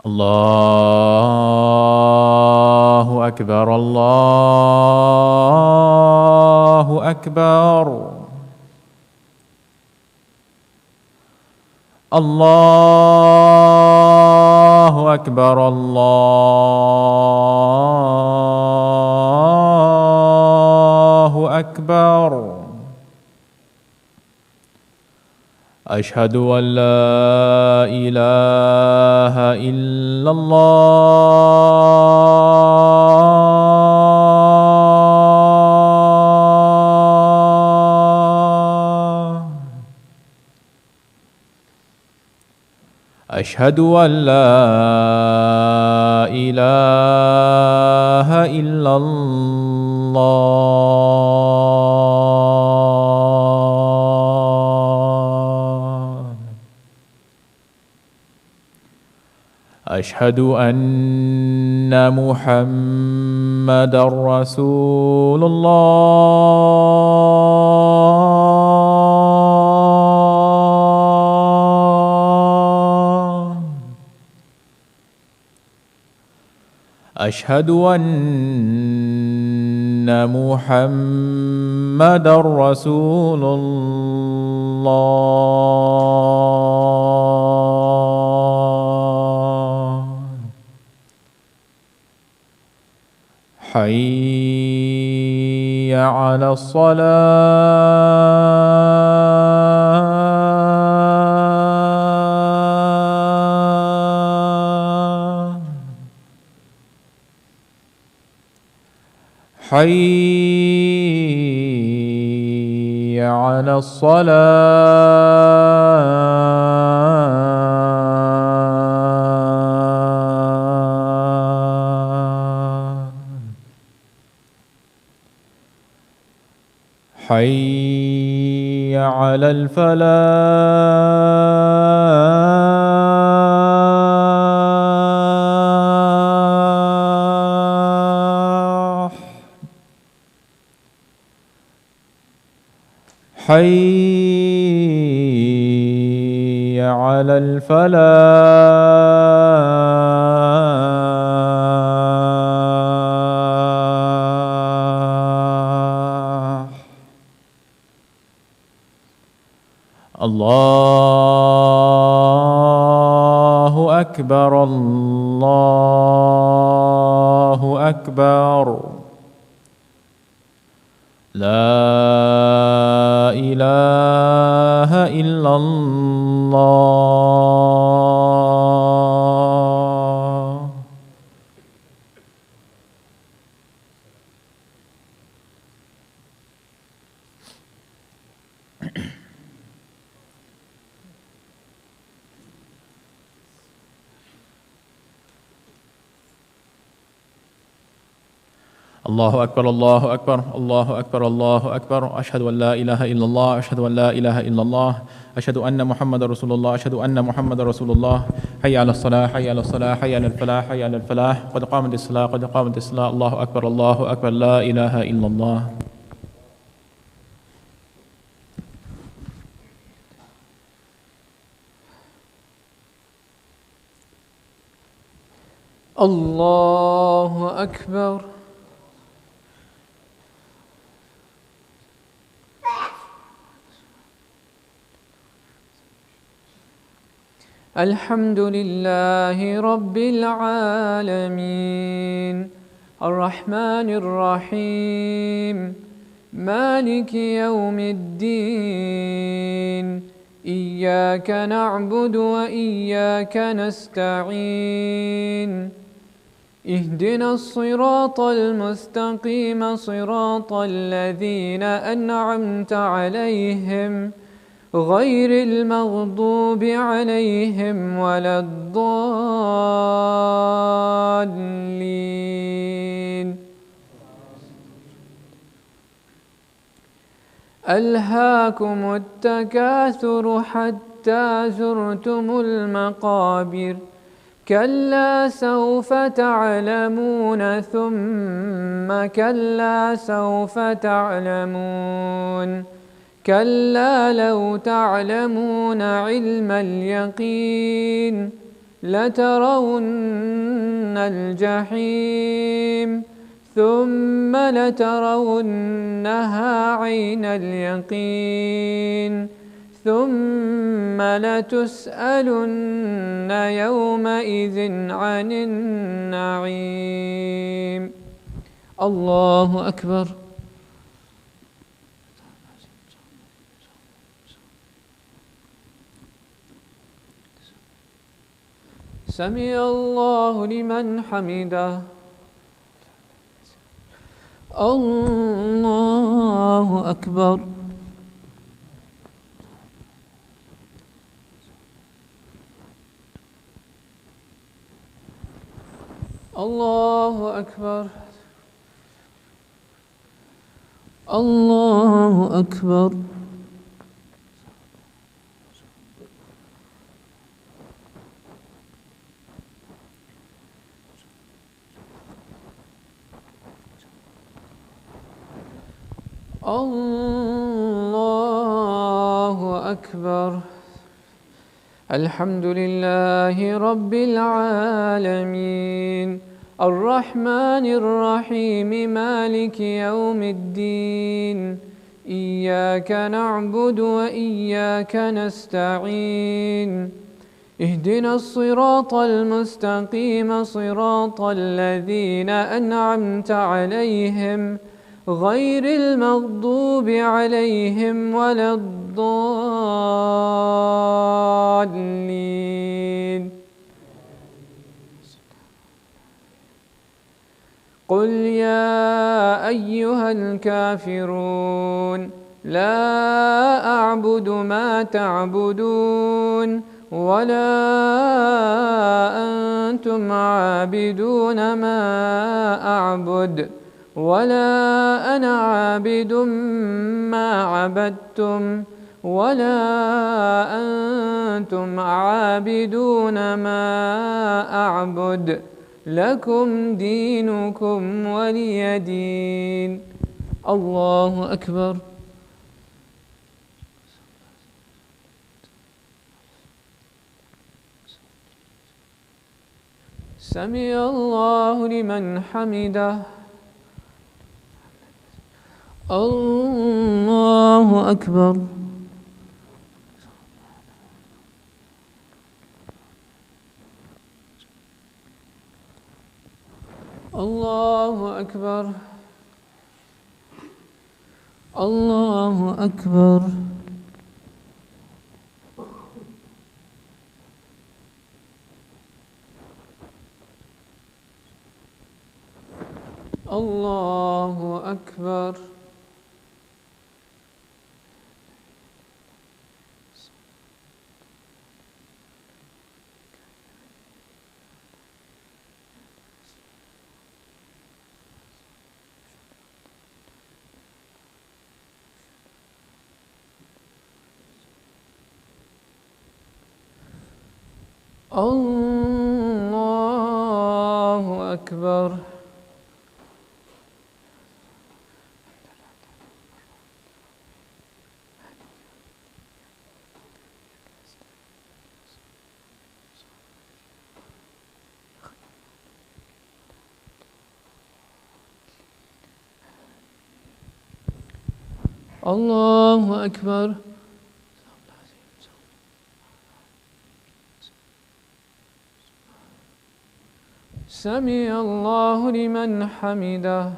الله أكبر الله أكبر الله أكبر الله أكبر أشهد أن لا إله إلا الله أشهد أن لا إله إلا الله أشهد أن محمدًا رسول الله أشهد أن محمدًا رسول الله حي على الصلاة حي على الصلاة حي على الفلاح حي على الفلاح الله أكبر الله أكبر لا إله إلا الله الله أكبر الله أكبر الله أكبر الله أكبر أشهد أن لا إله إلا الله أشهد أن لا إله إلا الله أشهد أن محمد رسول الله أشهد أن محمد رسول الله حي على الصلاة حي على الصلاة حي على الفلاح حي على الفلاح قد قامت الصلاة قد قامت الصلاة الله أكبر الله أكبر لا إله إلا الله الله أكبر الحمد لله رب العالمين الرحمن الرحيم مالك يوم الدين إياك نعبد وإياك نستعين اهدنا الصراط المستقيم صراط الذين أنعمت عليهم غير المغضوب عليهم ولا الضالين ألهاكم التكاثر حتى زرتم المقابر كلا سوف تعلمون ثم كلا سوف تعلمون كلا لو تعلمون علم اليقين لترون الجحيم ثم لترونها عين اليقين ثم لتسألن يومئذ عن النعيم. الله أكبر. سمع الله لمن حمده. الله أكبر. الله أكبر. الله أكبر. الله أكبر. الحمد لله رب العالمين الرحمن الرحيم مالك يوم الدين إياك نعبد وإياك نستعين اهدنا الصراط المستقيم صراط الذين أنعمت عليهم غير المغضوب عليهم ولا الضالين. قل يا أيها الكافرون لا أعبد ما تعبدون ولا أنتم عابدون ما أعبد ولا أنا عابد ما عبدتم ولا أنتم عابدون ما أعبد لكم دينكم ولي دين. الله أكبر. سمع الله لمن حمده. الله أكبر. الله أكبر. الله أكبر. الله أكبر. الله أكبر. الله أكبر. سمع الله لمن حمده.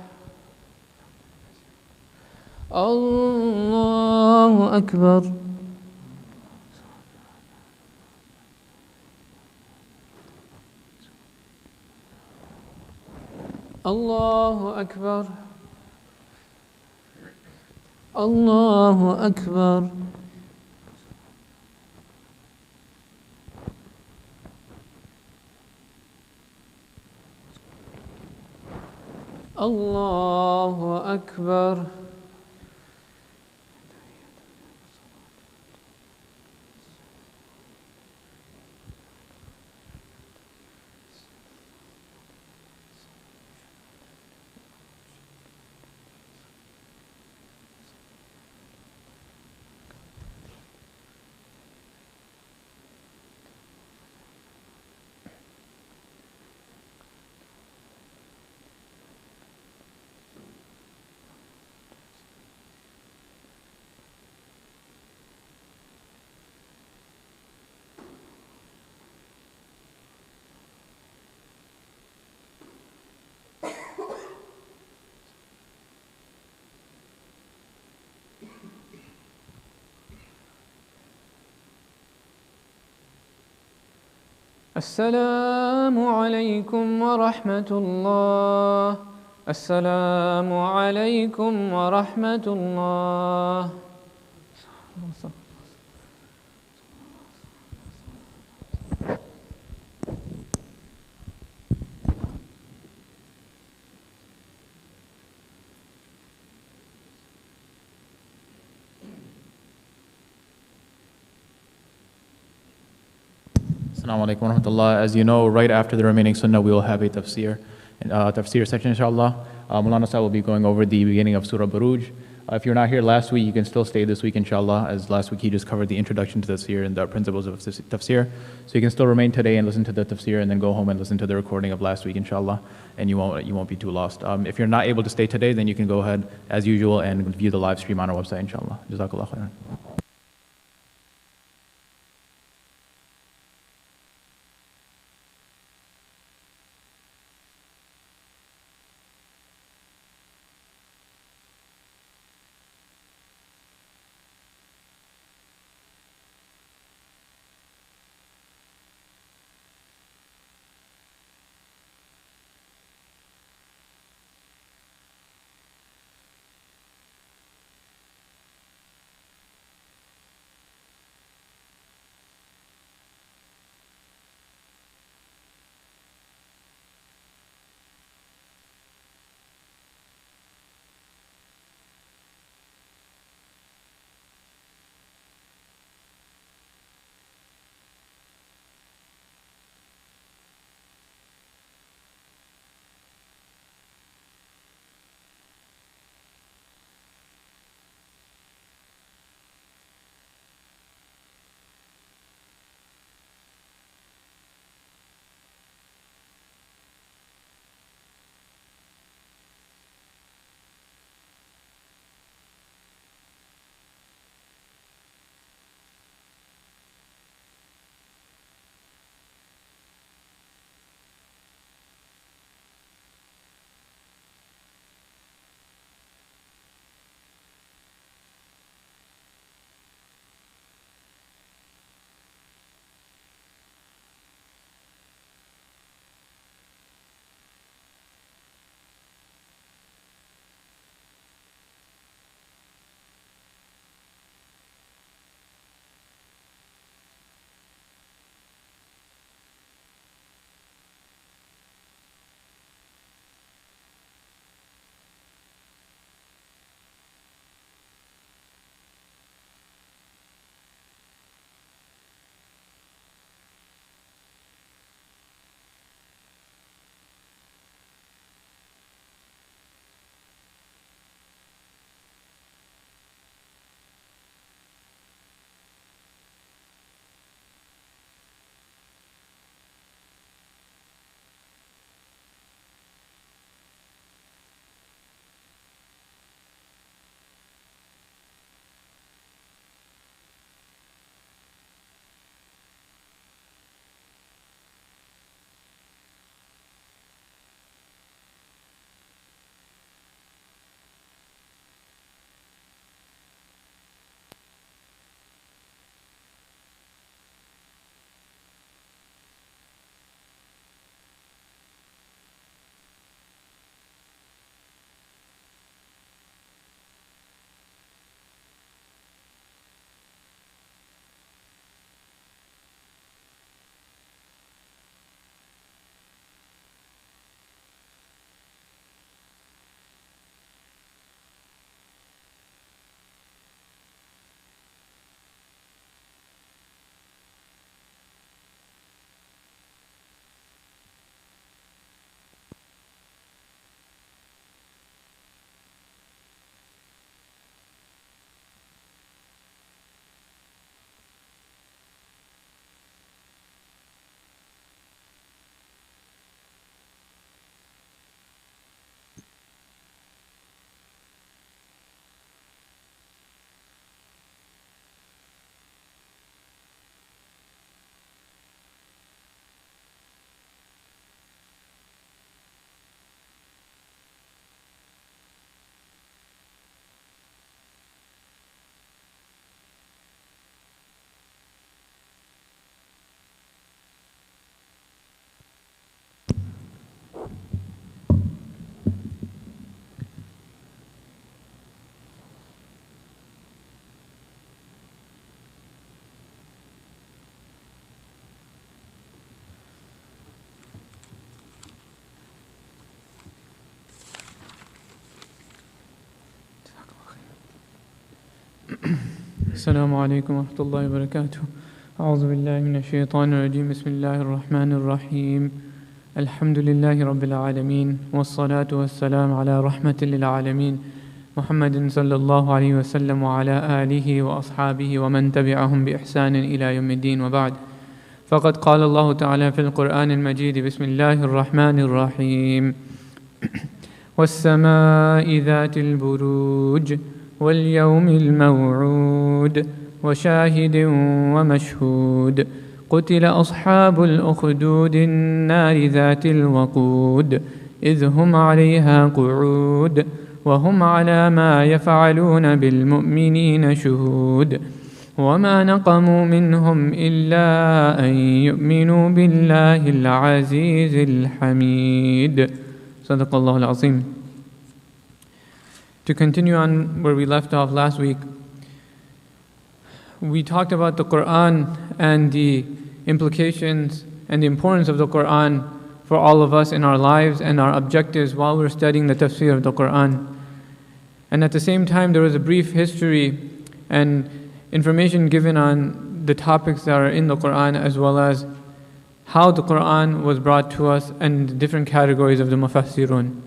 الله أكبر. الله أكبر. الله أكبر. الله أكبر. السلام عليكم ورحمة الله. السلام عليكم ورحمة الله. Assalamu alaikum wa rahmatullah. As you know, right after the remaining sunnah, we will have a tafsir. Tafsir section, inshallah. Mulana Sahib will be going over the beginning of Surah al-Burooj. If you're not here last week, you can still stay this week, inshallah, as last week he just covered the introduction to tafsir and the principles of tafsir. So you can still remain today and listen to the tafsir and then go home and listen to the recording of last week, inshallah, and you won't be too lost. If you're not able to stay today, then you can go ahead, as usual, and view the live stream on our website, inshallah. Jazakullahu Khairun. السلام عليكم ورحمة الله وبركاته. أعوذ بالله من الشيطان الرجيم. بسم الله الرحمن الرحيم. الحمد لله رب العالمين والصلاة والسلام على رحمة للعالمين محمد صلى الله عليه وسلم وعلى آله وأصحابه ومن تبعهم بإحسان إلى يوم الدين وبعد. فقد قال الله تعالى في القرآن المجيد: بسم الله الرحمن الرحيم. والسماء ذات البروج واليوم الموعود وشاهد ومشهود قتل أصحاب الأخدود النار ذات الوقود إذ هم عليها قعود وهم على ما يفعلون بالمؤمنين شهود وما نقموا منهم إلا أن يؤمنوا بالله العزيز الحميد. صدق الله العظيم. To continue on where we left off last week, we talked about the Qur'an and the implications and the importance of the Qur'an for all of us in our lives and our objectives while we're studying the Tafsir of the Qur'an. And at the same time, there was a brief history and information given on the topics that are in the Qur'an, as well as how the Qur'an was brought to us and the different categories of the Mufassirun.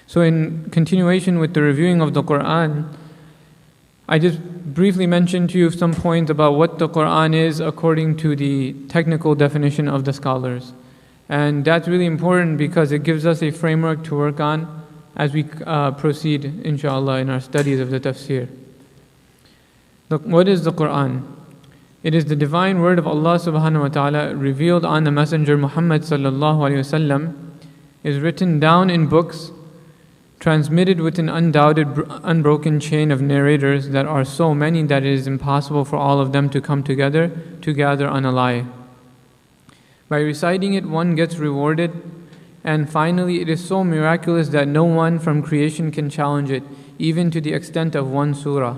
So in continuation with the reviewing of the Qur'an, I just briefly mentioned to you some points about what the Qur'an is according to the technical definition of the scholars. And that's really important because it gives us a framework to work on as we proceed, inshallah, in our studies of the Tafsir. What is the Qur'an? It is the divine word of Allah subhanahu wa ta'ala revealed on the Messenger Muhammad sallallahu alayhi wa sallam, is written down in books, transmitted with an undoubted, unbroken chain of narrators that are so many that it is impossible for all of them to come together to gather on a lie. By reciting it, one gets rewarded, and finally it is so miraculous that no one from creation can challenge it, even to the extent of one surah.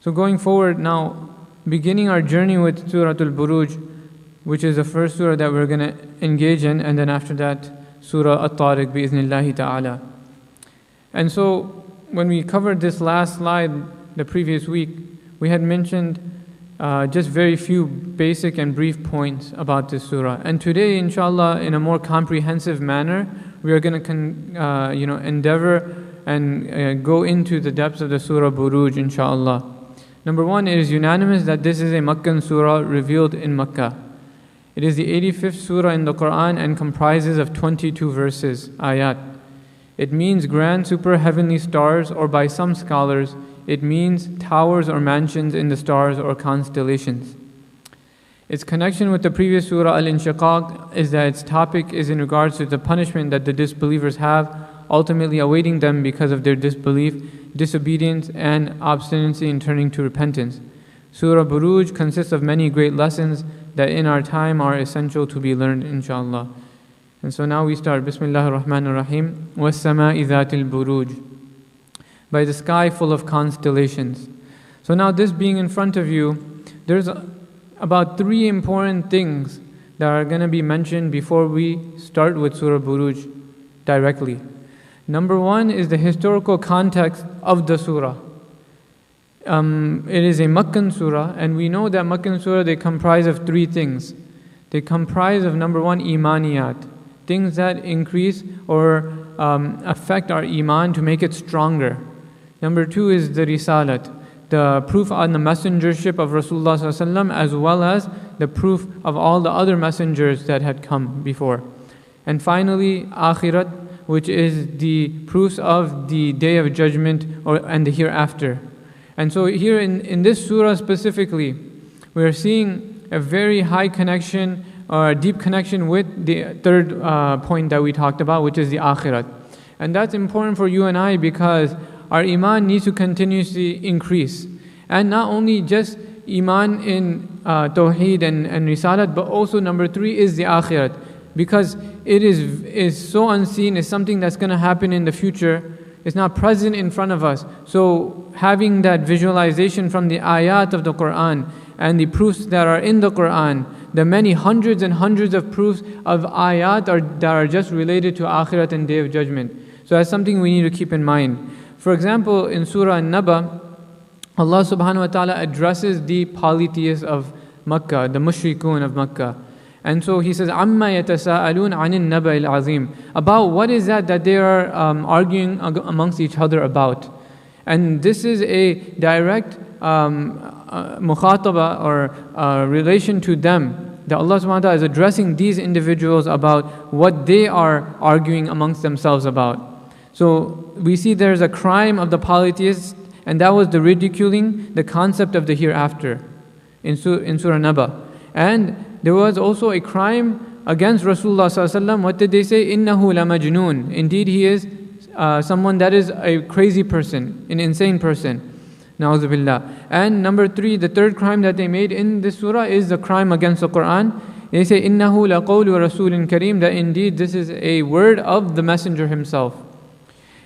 So going forward now, beginning our journey with Surah al-Burooj, which is the first surah that we're going to engage in, and then after that, Surah At-Tariq bi-iznillahi ta'ala. And so, when we covered this last slide the previous week, we had mentioned just very few basic and brief points about this surah. And today, inshallah, in a more comprehensive manner, we are going to endeavor and go into the depths of the Surah Burooj, inshallah. Number one, it is unanimous that this is a Meccan surah revealed in Mecca. It is the 85th surah in the Qur'an and comprises of 22 verses, ayat. It means grand super heavenly stars, or by some scholars, it means towers or mansions in the stars or constellations. Its connection with the previous surah Al-Inshiqaq is that its topic is in regards to the punishment that the disbelievers have, ultimately awaiting them because of their disbelief, disobedience, and obstinacy in turning to repentance. Surah Burooj consists of many great lessons that in our time are essential to be learned, inshallah. And so now we start. Bismillahir Rahmanir Rahim. وَالسَّمَاءِ ذَاتِ الْبُرُوجِ. By the sky full of constellations. So now, this being in front of you, there's about three important things that are going to be mentioned before we start with Surah Burooj directly. Number one is the historical context of the surah. It is a Meccan surah, and we know that Meccan surah, they comprise of three things. They comprise of, number one, imaniyat, things that increase or affect our iman to make it stronger. Number two is the risalat, the proof on the messengership of Rasulullah sallallahu alaihi wasallam, as well as the proof of all the other messengers that had come before. And finally, akhirat, which is the proofs of the day of judgment and the hereafter. And so here in this surah specifically, we are seeing a very high connection or a deep connection with the third point that we talked about, which is the akhirat. And that's important for you and I because our iman needs to continuously increase. And not only just iman in tawheed and risalat, but also number three is the akhirat. Because it is so unseen, it's something that's going to happen in the future. It's not present in front of us. So having that visualization from the ayat of the Qur'an and the proofs that are in the Qur'an, the many hundreds and hundreds of proofs of ayat that are just related to akhirat and day of judgment. So that's something we need to keep in mind. For example, in Surah An-Naba, Allah subhanahu wa ta'ala addresses the polytheists of Makkah, the mushrikun of Makkah. And so He says, عَمَّا يَتَسَاءَلُونَ عَنِ النَّبَإِ الْعَظِيمِ, about what is that they are arguing amongst each other about. And this is a direct mukhataba or relation to them, that Allah subhanahu wa ta'ala is addressing these individuals about what they are arguing amongst themselves about. So we see there's a crime of the polytheists, and that was the ridiculing the concept of the hereafter in Surah Naba. And there was also a crime against Rasulullah sallallahu alaihi wasallam. What did they say? Innahu la majnoon. Indeed, he is someone that is a crazy person, an insane person. Na'udhu billah. And number 3, the third crime that they made in this surah is the crime against the Qur'an. They say, Innahu la qawlu rasulin kareem, that indeed this is a word of the messenger himself.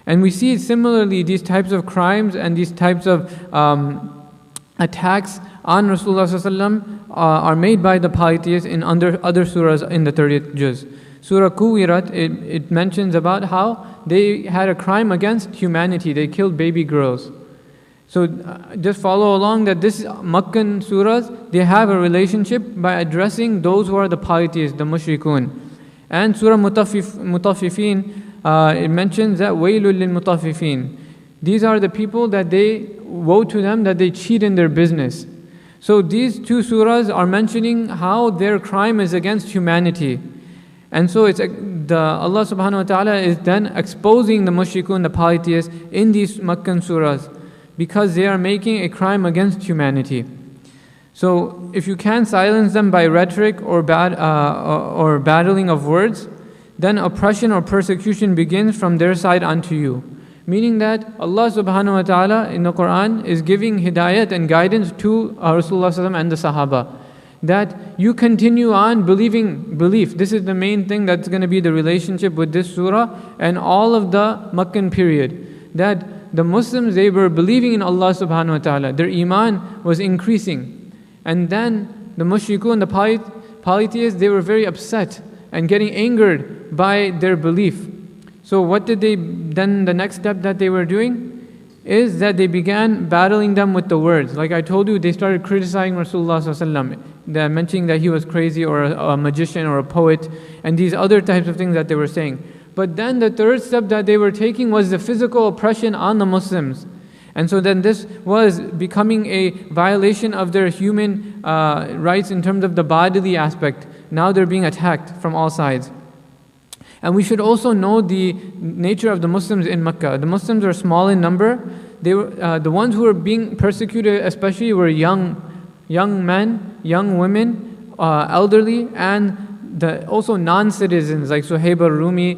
And we see similarly these types of crimes and these types of attacks on Rasulullah sallallahu alaihi wasallam are made by the polytheists in other surahs in the 30th juz. Surah Kuwirat, it mentions about how they had a crime against humanity. They killed baby girls. So just follow along that this Makkan surahs, they have a relationship by addressing those who are the polytheists, the mushrikun. And Surah Mutaffifin, it mentions that wailul lil mutaffifin. These are the people that woe to them that they cheat in their business. So these 2 surahs are mentioning how their crime is against humanity. And so Allah subhanahu wa ta'ala is then exposing the mushrikun, the polytheists, in these Makkan surahs, because they are making a crime against humanity. So if you can silence them by rhetoric or battling of words, then oppression or persecution begins from their side unto you. Meaning that Allah subhanahu wa ta'ala in the Qur'an is giving hidayat and guidance to Rasulullah sallallahu alaihi wasallam and the Sahaba, that you continue on belief. This is the main thing that's going to be the relationship with this surah and all of the Makkan period. That the Muslims, they were believing in Allah subhanahu wa ta'ala. Their iman was increasing. And then the mushrikun, the polytheists, they were very upset and getting angered by their belief. So what did then the next step that they were doing is that they began battling them with the words. Like I told you, they started criticizing Rasulullah sallallahu alaihi wasallam, mentioning that he was crazy or a magician or a poet, and these other types of things that they were saying. But then the third step that they were taking was the physical oppression on the Muslims. And so then this was becoming a violation of their human rights in terms of the bodily aspect. Now they're being attacked from all sides. And we should also know the nature of the Muslims in Mecca. The Muslims are small in number. They were the ones who were being persecuted, especially were young men, young women, elderly, and also non-citizens like Suhaib al-Rumi,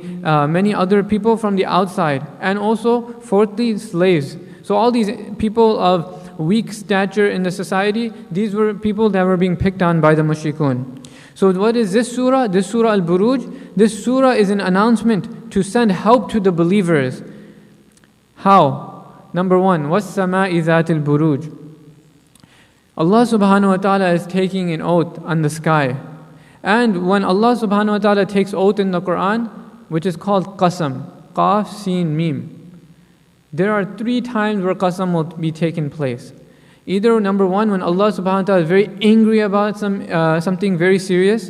many other people from the outside, and also fourthly slaves. So all these people of weak stature in the society, these were people that were being picked on by the mushrikun. So what is this surah? This surah al-Burooj, this surah is an announcement to send help to the believers. How? Number 1, وَالسَّمَاءِ ذَاتِ الْبُرُوجِ. Allah subhanahu wa ta'ala is taking an oath on the sky. And when Allah subhanahu wa ta'ala takes oath in the Qur'an, which is called qasam, qaf, sin, mim, there are 3 times where qasam will be taken place. Either number 1, when Allah subhanahu wa ta'ala is very angry about something very serious.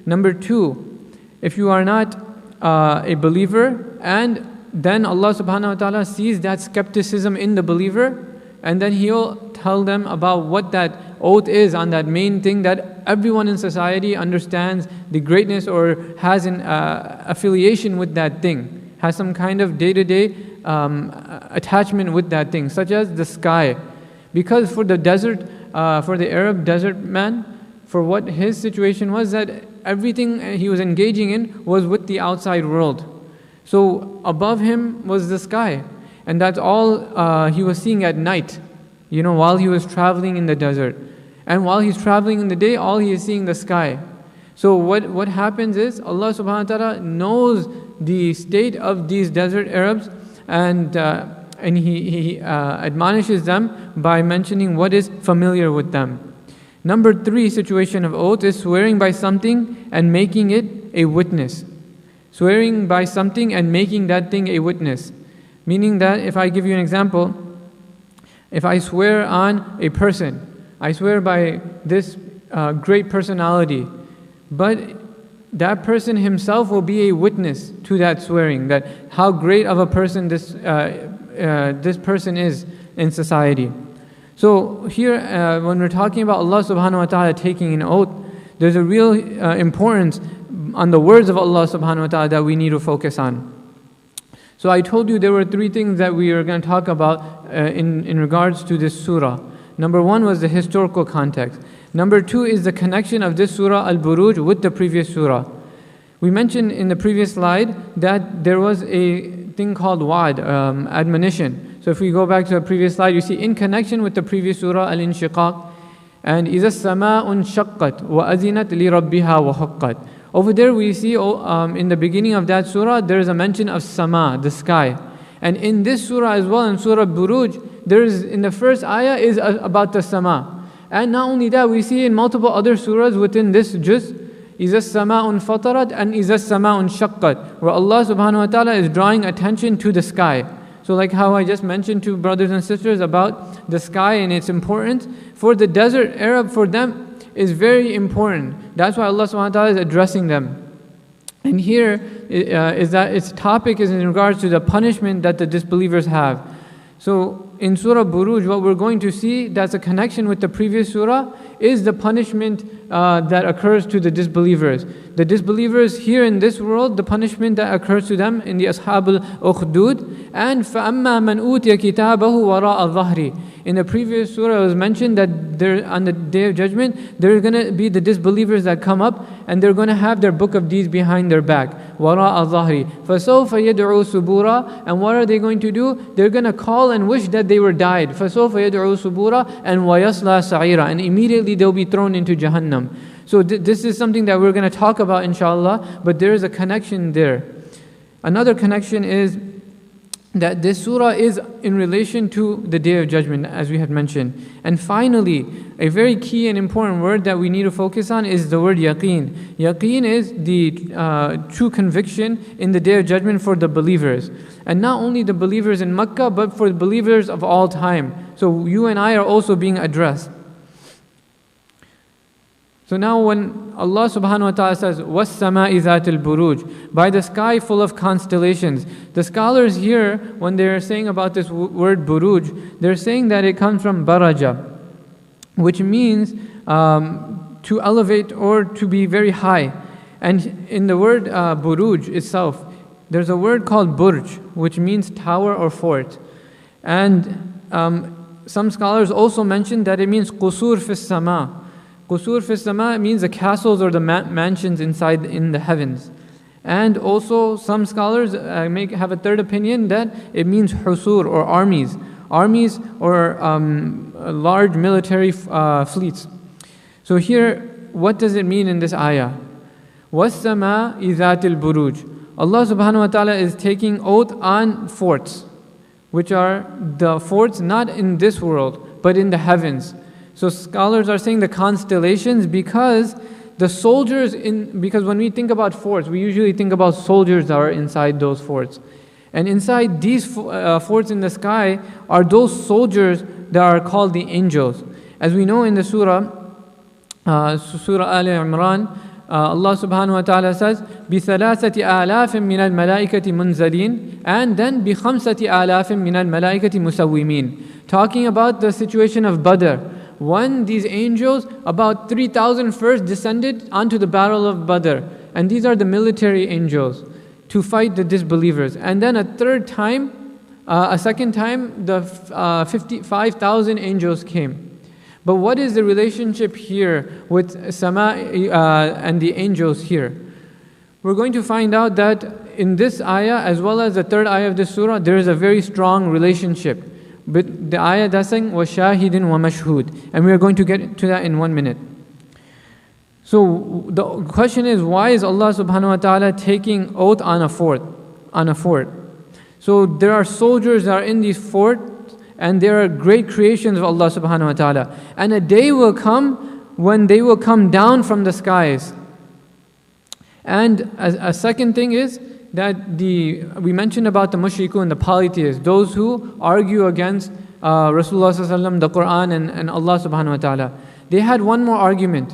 Number 2, if you are not a believer, and then Allah subhanahu wa ta'ala sees that skepticism in the believer, and then He'll tell them about what that oath is on that main thing that everyone in society understands the greatness or has an affiliation with that thing, has some kind of day-to-day attachment with that thing, such as the sky. Because for the desert, for the Arab desert man, for what his situation was, that everything he was engaging in was with the outside world. So above him was the sky, and that's all he was seeing at night, while he was traveling in the desert. And while he's traveling in the day, all he is seeing the sky. So what happens is, Allah subhanahu wa ta'ala knows the state of these desert Arabs, and He admonishes them by mentioning what is familiar with them. Number 3 situation of oath is swearing by something and making it a witness. Swearing by something and making that thing a witness. Meaning that, if I give you an example, If I swear on a person, I swear by this great personality, but that person himself will be a witness to that swearing, that how great of a person this person is in society. So here, when we're talking about Allah subhanahu wa ta'ala taking an oath, there's a real importance on the words of Allah subhanahu wa ta'ala that we need to focus on. So I told you there were three things that we are going to talk about in regards to this surah. Number one was the historical context. Number two is the connection of this surah, al-Burooj, with the previous surah. We mentioned in the previous slide that there was a thing called wa'd, admonition. So if we go back to the previous slide, you see in connection with the previous surah, al-Inshiqaq, and إِذَا السَّمَاءُ انشَقَّتْ وَأَذِنَتْ لِرَبِّهَا وَحُقَّتْ. Over there we see in the beginning of that surah, there is a mention of sama, the sky. And in this surah as well, in Surah Burooj, there is, in the first ayah is about the sama. And not only that, we see in multiple other surahs within this juz, إِذَا السَّمَاءُ انفطرت and إِذَا السَّمَاءُ انشَقَّتْ, where Allah subhanahu wa ta'ala is drawing attention to the sky. So like how I just mentioned to brothers and sisters about the sky and its importance, for the desert Arab, for them is very important. That's why Allah subhanahu wa ta'ala is addressing them. And here is that its topic is in regards to the punishment that the disbelievers have. So in Surah Burooj, what we're going to see that's a connection with the previous surah is the punishment that occurs to the disbelievers. The disbelievers here in this world, the punishment that occurs to them in the Ashab al-Ukhdud, and فَأَمَّا مَنْ أُوتِيَ كِتَابَهُ وَرَاءَ ظَهْرِ. In the previous surah it was mentioned that there, on the Day of Judgment, there are going to be the disbelievers that come up and they're going to have their book of deeds behind their back. وَرَاءَ ظَهْرِ فَسَوْفَ يَدْعُوا سُبُورًا. And what are they going to do? They're going to call and wish that they were died. فَسَوْفَ يَدْعُوا سُبُورًا and وَيَصْلَى سَعِيرًا. And immediately they'll be thrown into Jahannam. So this is something that we're going to talk about inshallah, but there is a connection there. Another connection is that this surah is in relation to the Day of Judgment, as we had mentioned. And finally, a very key and important word that we need to focus on is the word yaqeen. Yaqeen is the true conviction in the Day of Judgment for the believers. And not only the believers in Makkah, but for the believers of all time. So you and I are also being addressed. So now when Allah subhanahu wa ta'ala says, وَالسَّمَاءِ ذَاتِ الْبُرُوج, by the sky full of constellations, the scholars here, when they're saying about this word buruj, they're saying that it comes from baraja, which means to elevate or to be very high. And in the word buruj itself, there's a word called burj, which means tower or fort. And some scholars also mention that it means qusur fis sama. Qusur fis sama means the castles or the mansions inside in the heavens. And also some scholars have a third opinion that it means husur or armies. Armies or large military fleets. So here, what does it mean in this ayah? وَالسَّمَاءِ ذَاتِ الْبُرُوج. Allah subhanahu wa ta'ala is taking oath on forts, which are the forts not in this world, but in the heavens. So scholars are saying the constellations because the soldiers because when we think about forts, we usually think about soldiers that are inside those forts. And inside these forts in the sky are those soldiers that are called the angels. As we know in the surah, Surah Al-Imran, Allah subhanahu wa ta'ala says, بِثَلَاثَةِ آلَافٍ مِّنَ الْمَلَائِكَةِ مُنْزَلِينَ, and then بِخَمْسَةِ آلَافٍ مِّنَ الْمَلَائِكَةِ مُسَوِّمِينَ. Talking about the situation of Badr. When these angels, about 3,000 first descended onto the battle of Badr. And these are the military angels to fight the disbelievers. And then a second time, the 55,000 angels came. But what is the relationship here with Sama and the angels here? We're going to find out that in this ayah, as well as the third ayah of this surah, there is a very strong relationship. But the ayah that's saying, وَشَاهِدٍ وَمَشْهُودٍ. And we are going to get to that in 1 minute. So the question is, why is Allah subhanahu wa ta'ala taking oath on a fort? So there are soldiers that are in these forts, and there are great creations of Allah subhanahu wa ta'ala. And a day will come when they will come down from the skies. And a second thing is that we mentioned about the mushrikun, the polytheists, those who argue against Rasulullah sallallahu alaihi wasallam, the Qur'an and Allah subhanahu wa ta'ala. They had one more argument.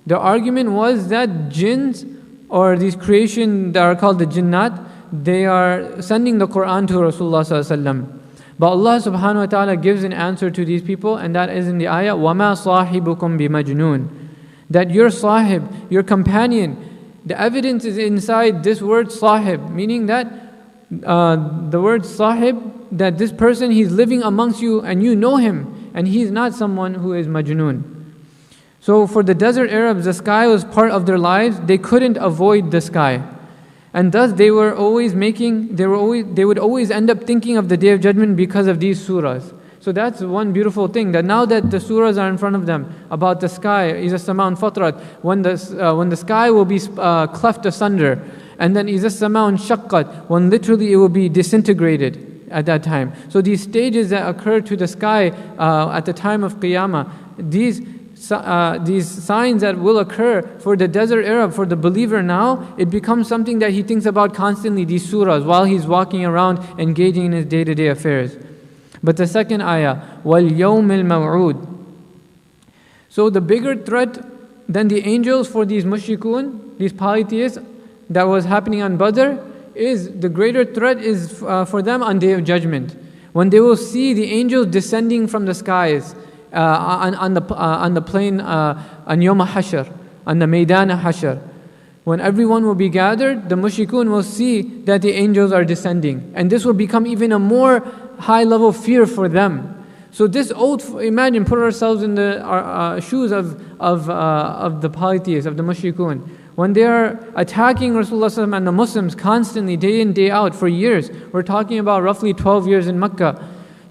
The argument was that jinns, or these creation that are called the jinnat, they are sending the Qur'an to Rasulullah sallallahu alaihi wasallam. But Allah subhanahu wa ta'ala gives an answer to these people, and that is in the ayah, وَمَا صَاحِبُكُمْ بِمَجْنُونَ, that your sahib, your companion, the evidence is inside this word sahib, meaning that the word sahib, that this person, he's living amongst you and you know him, and he's not someone who is majnoon. So for the desert Arabs, the sky was part of their lives. They couldn't avoid the sky. And thus they would always end up thinking of the Day of Judgment because of these surahs. So that's one beautiful thing, that now that the surahs are in front of them about the sky, إِذَا السَّمَاءُ انْفَطَرَتْ, when the sky will be cleft asunder, and then إِذَا السَّمَاءُ انشَقَّتْ, when literally it will be disintegrated at that time. So these stages that occur to the sky at the time of Qiyamah, these signs that will occur for the desert Arab, for the believer now, it becomes something that he thinks about constantly, these surahs, while he's walking around engaging in his day-to-day affairs. But the second ayah, وَالْيَوْمِ الْمَوْعُودِ. So the bigger threat than the angels for these mushrikun, these polytheists, that was happening on Badr, is the greater threat is for them on Day of Judgment, when they will see the angels descending from the skies on the plain, on Yawm Hashr, on the Maidan Hashr. When everyone will be gathered, the mushrikun will see that the angels are descending, and this will become even a more high level fear for them. So this oath, imagine, put ourselves in the shoes of the polytheists, of the mushrikun. When they are attacking Rasulullah and the Muslims constantly, day in, day out, for years. We're talking about roughly 12 years in Mecca.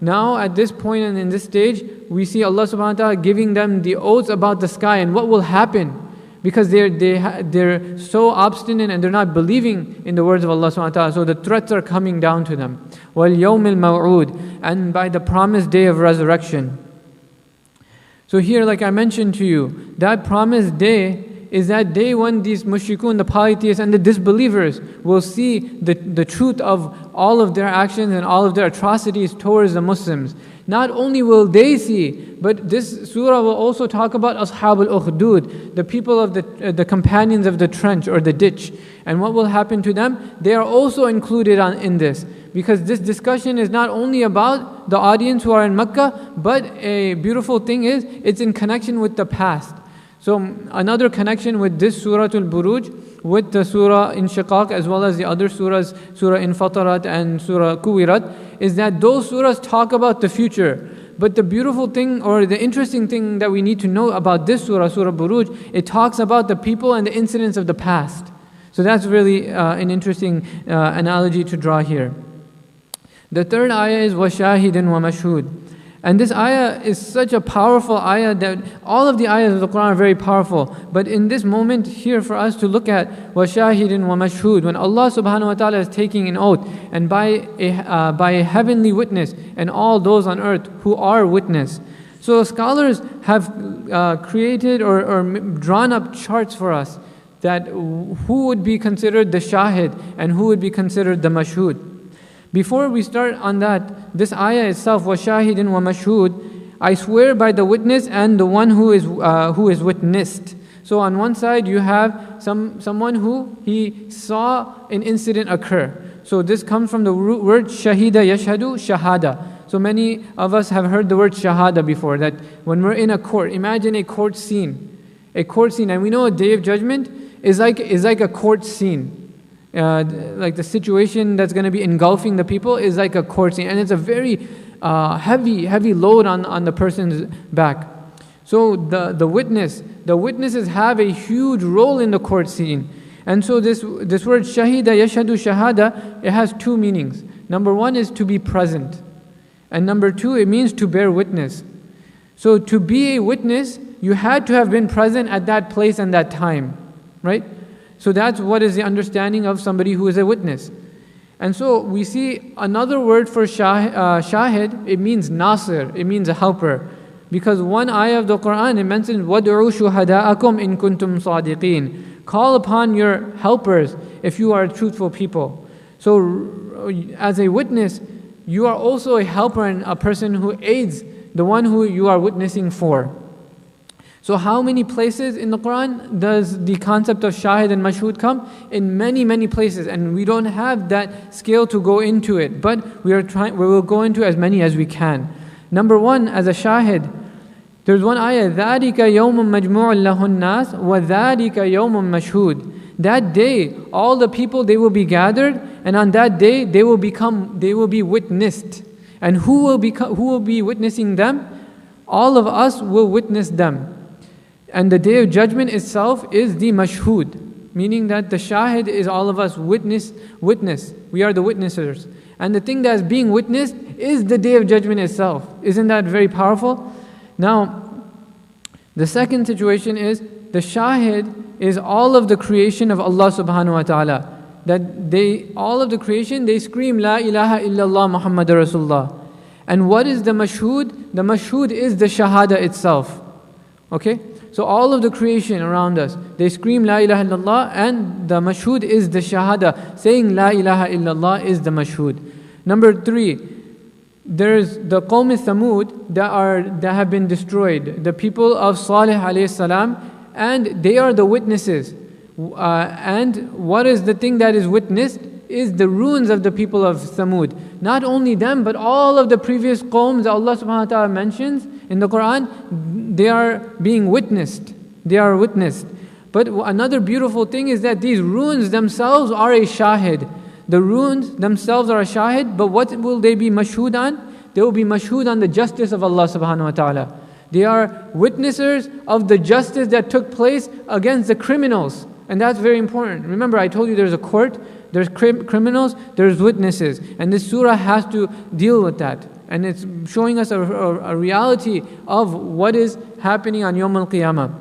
Now at this point and in this stage, we see Allah subhanahu wa ta'ala giving them the oaths about the sky and what will happen. Because they're so obstinate and they're not believing in the words of Allah subhanahu wa ta'ala. So the threats are coming down to them. وَالْيَوْمِ الْمَوْعُودِ, and by the promised day of resurrection. So here, like I mentioned to you, that promised day is that day when these mushrikun, the polytheists and the disbelievers will see the truth of all of their actions and all of their atrocities towards the Muslims. Not only will they see, but this surah will also talk about Ashab al-Ukhdud, the people of the companions of the trench or the ditch. And what will happen to them? They are also included in this. Because this discussion is not only about the audience who are in Mecca, but a beautiful thing is, it's in connection with the past. So another connection with this Surah al-Burooj, with the Surah Inshiqaq, as well as the other surahs, Surah Infatarat and Surah Kuwirat, is that those surahs talk about the future. But the beautiful thing, or the interesting thing that we need to know about this surah, Surah Burooj, it talks about the people and the incidents of the past. So that's really an interesting analogy to draw here. The third ayah is وَشَاهِدٍ وَمَشْهُودٍ. And this ayah is such a powerful ayah that all of the ayahs of the Qur'an are very powerful. But in this moment here for us to look at وَشَاهِدٍ وَمَشْهُودٍ, when Allah subhanahu wa ta'ala is taking an oath, and by a heavenly witness, and all those on earth who are witness. So scholars have created or drawn up charts for us, that who would be considered the shahid and who would be considered the mashhud. Before we start on that, this ayah itself, وَشَاهِدٍ وَمَشْهُودٍ, I swear by the witness and the one who is witnessed. So on one side you have someone who he saw an incident occur. So this comes from the word shahida yashhadu, shahada. So many of us have heard the word shahada before, that when we're in a court, imagine a court scene. A court scene, and we know a Day of Judgment is like a court scene. Like the situation that's going to be engulfing the people is like a court scene, and it's a very heavy load on the person's back. So the witnesses have a huge role in the court scene. And so this word shahida yashhadu shahada, it has two meanings. Number one is to be present, and number two, it means to bear witness. So to be a witness, you had to have been present at that place and that time, right? So that's what is the understanding of somebody who is a witness. And so we see another word for shahid, it means nasir, it means a helper. Because one ayah of the Qur'an, it mentions وَادْعُوا شُهَدَاءَكُمْ إِن كُنْتُمْ صَادِقِينَ. Call upon your helpers if you are truthful people. So as a witness, you are also a helper and a person who aids the one who you are witnessing for. So how many places in the Qur'an does the concept of shahid and mashhud come? In many, many places, and we don't have that scale to go into it, but we will go into as many as we can. Number one, as a shahid, there's one ayah, ذَلِكَ يَوْمٌ مَجْمُوعٌ لَهُ النَّاسِ وَذَلِكَ يَوْمٌ مَشْهُودٌ. That day, all the people, they will be gathered, and on that day, they will be witnessed. And who will be witnessing them? All of us will witness them. And the day of judgment itself is the mashhud, meaning that the shahid is all of us witness. We are the witnessers. And the thing that is being witnessed is the day of judgment itself. Isn't that very powerful? Now, the second situation is the shahid is all of the creation of Allah subhanahu wa ta'ala. That all of the creation, they scream La ilaha illallah Muhammadur Rasulullah. And what is the mashhud? The mashhud is the shahada itself. Okay? So all of the creation around us, they scream La ilaha illallah, and the mashhud is the shahada. Saying La ilaha illallah is the mashhud. Number three, there's the Qawm Thamud that have been destroyed. The people of Salih alayhi salam, and they are the witnesses. And what is the thing that is witnessed? Is the ruins of the people of Thamud. Not only them, but all of the previous qawms that Allah subhanahu wa ta'ala mentions in the Qur'an, they are being witnessed. They are witnessed. But another beautiful thing is that these ruins themselves are a shahid. The ruins themselves are a shahid, but what will they be mashhud on? They will be mashhud on the justice of Allah subhanahu wa ta'ala. They are witnessers of the justice that took place against the criminals. And that's very important. Remember, I told you there's a court, there's criminals, there's witnesses. And this surah has to deal with that. And it's showing us a reality of what is happening on Yawm al-Qiyamah.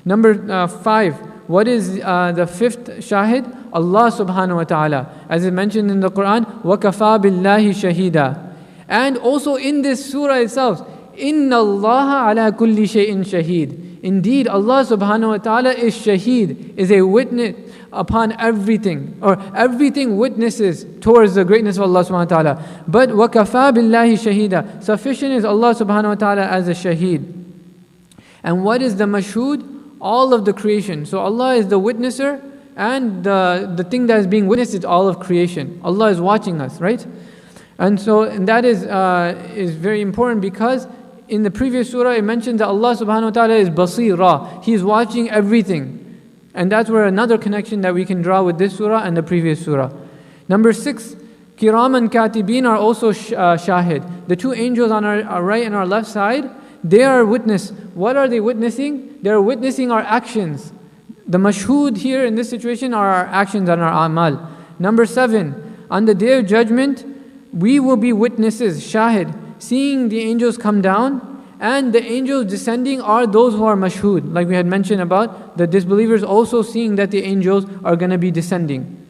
Number 5, what is the fifth shahid? Allah subhanahu wa ta'ala. As it mentioned in the Qur'an, وَكَفَى بِاللَّهِ شَهِيدًا. And also in this surah itself, إِنَّ اللَّهَ عَلَى كُلِّ شَيْءٍ شَهِيدٌ. Indeed, Allah subhanahu wa ta'ala is shaheed, is a witness upon everything, or everything witnesses towards the greatness of Allah subhanahu wa ta'ala. But وَكَفَى بِاللَّهِ شَهِيدًا. Sufficient is Allah subhanahu wa ta'ala as a shaheed. And what is the mashhud? All of the creation. So Allah is the witnesser, and the thing that is being witnessed is all of creation. Allah is watching us, right? And that is very important, because in the previous surah it mentions that Allah subhanahu wa ta'ala is basira. He is watching everything. And that's where another connection that we can draw with this surah and the previous surah. Number 6, Kiraman Katibin are also shahid. The two angels on our right and our left side, they are witness. What are they witnessing? They are witnessing our actions. The mashhud here in this situation are our actions and our amal. Number 7, on the day of judgment, we will be witnesses, shahid, seeing the angels come down, and the angels descending are those who are mashhud. Like we had mentioned about the disbelievers also seeing that the angels are going to be descending.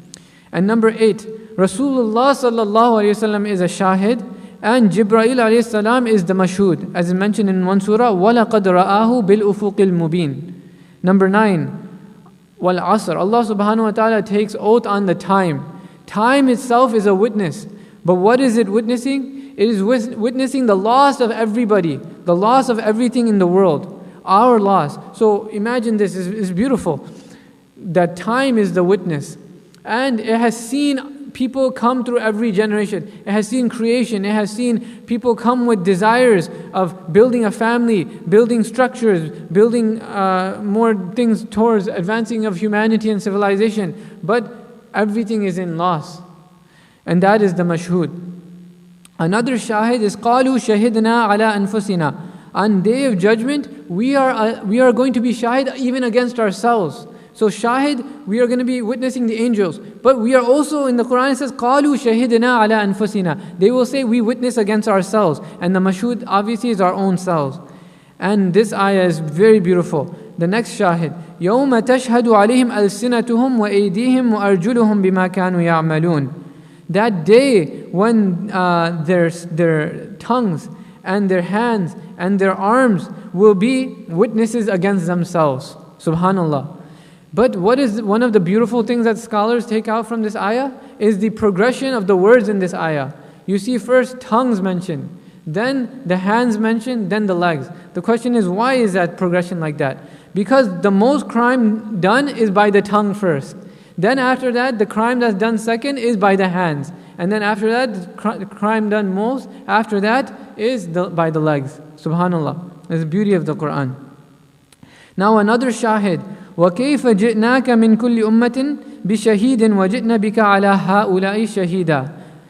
And number 8, Rasulullah sallallahu alayhi wasallam is a shahid, and Jibreel alayhi salam is the mashhud. As mentioned in one surah, وَلَقَدْ رَآهُ بِالْأُفُقِ الْمُبِينِ. Number 9, wal asr. Allah subhanahu wa ta'ala takes oath on the time. Time itself is a witness. But what is it witnessing? It is witnessing the loss of everybody, the loss of everything in the world, our loss. So imagine this, is beautiful. That time is the witness. And it has seen people come through every generation. It has seen creation. It has seen people come with desires of building a family, building structures, building more things towards advancing of humanity and civilization. But everything is in loss. And that is the mashhud. Another shahid is قَالُوا شَهِدْنَا عَلَىٰ أَنفُسِنَا. On day of judgment, we are going to be shahid even against ourselves. So shahid, we are going to be witnessing the angels. But we are also, in the Qur'an it says, قَالُوا شَهِدْنَا عَلَىٰ أَنفُسِنَا. They will say, we witness against ourselves. And the mashhud obviously is our own selves. And this ayah is very beautiful. The next shahid, يَوْمَ تَشْهَدُ عَلَيْهِمْ أَلْسِنَتُهُمْ وَأَيْدِيهِمْ وَأَرْجُلُهُم بِمَا كَانُوا يَعْمَلُونَ. That day when their tongues and their hands and their arms will be witnesses against themselves. Subhanallah. But what is one of the beautiful things that scholars take out from this ayah is the progression of the words in this ayah. You see first tongues mentioned, then the hands mentioned, then the legs. The question is, why is that progression like that? Because the most crime done is by the tongue first. Then after that, the crime that's done second is by the hands. And then after that, the crime done most, after that is by the legs. Subhanallah. That's the beauty of the Qur'an. Now another shahid. وَكَيْفَ جِئْنَاكَ مِنْ كُلِّ أُمَّةٍ بِشَهِيدٍ وَجِئْنَا بِكَ عَلَى هَؤُلَاءِ شَهِيدًا.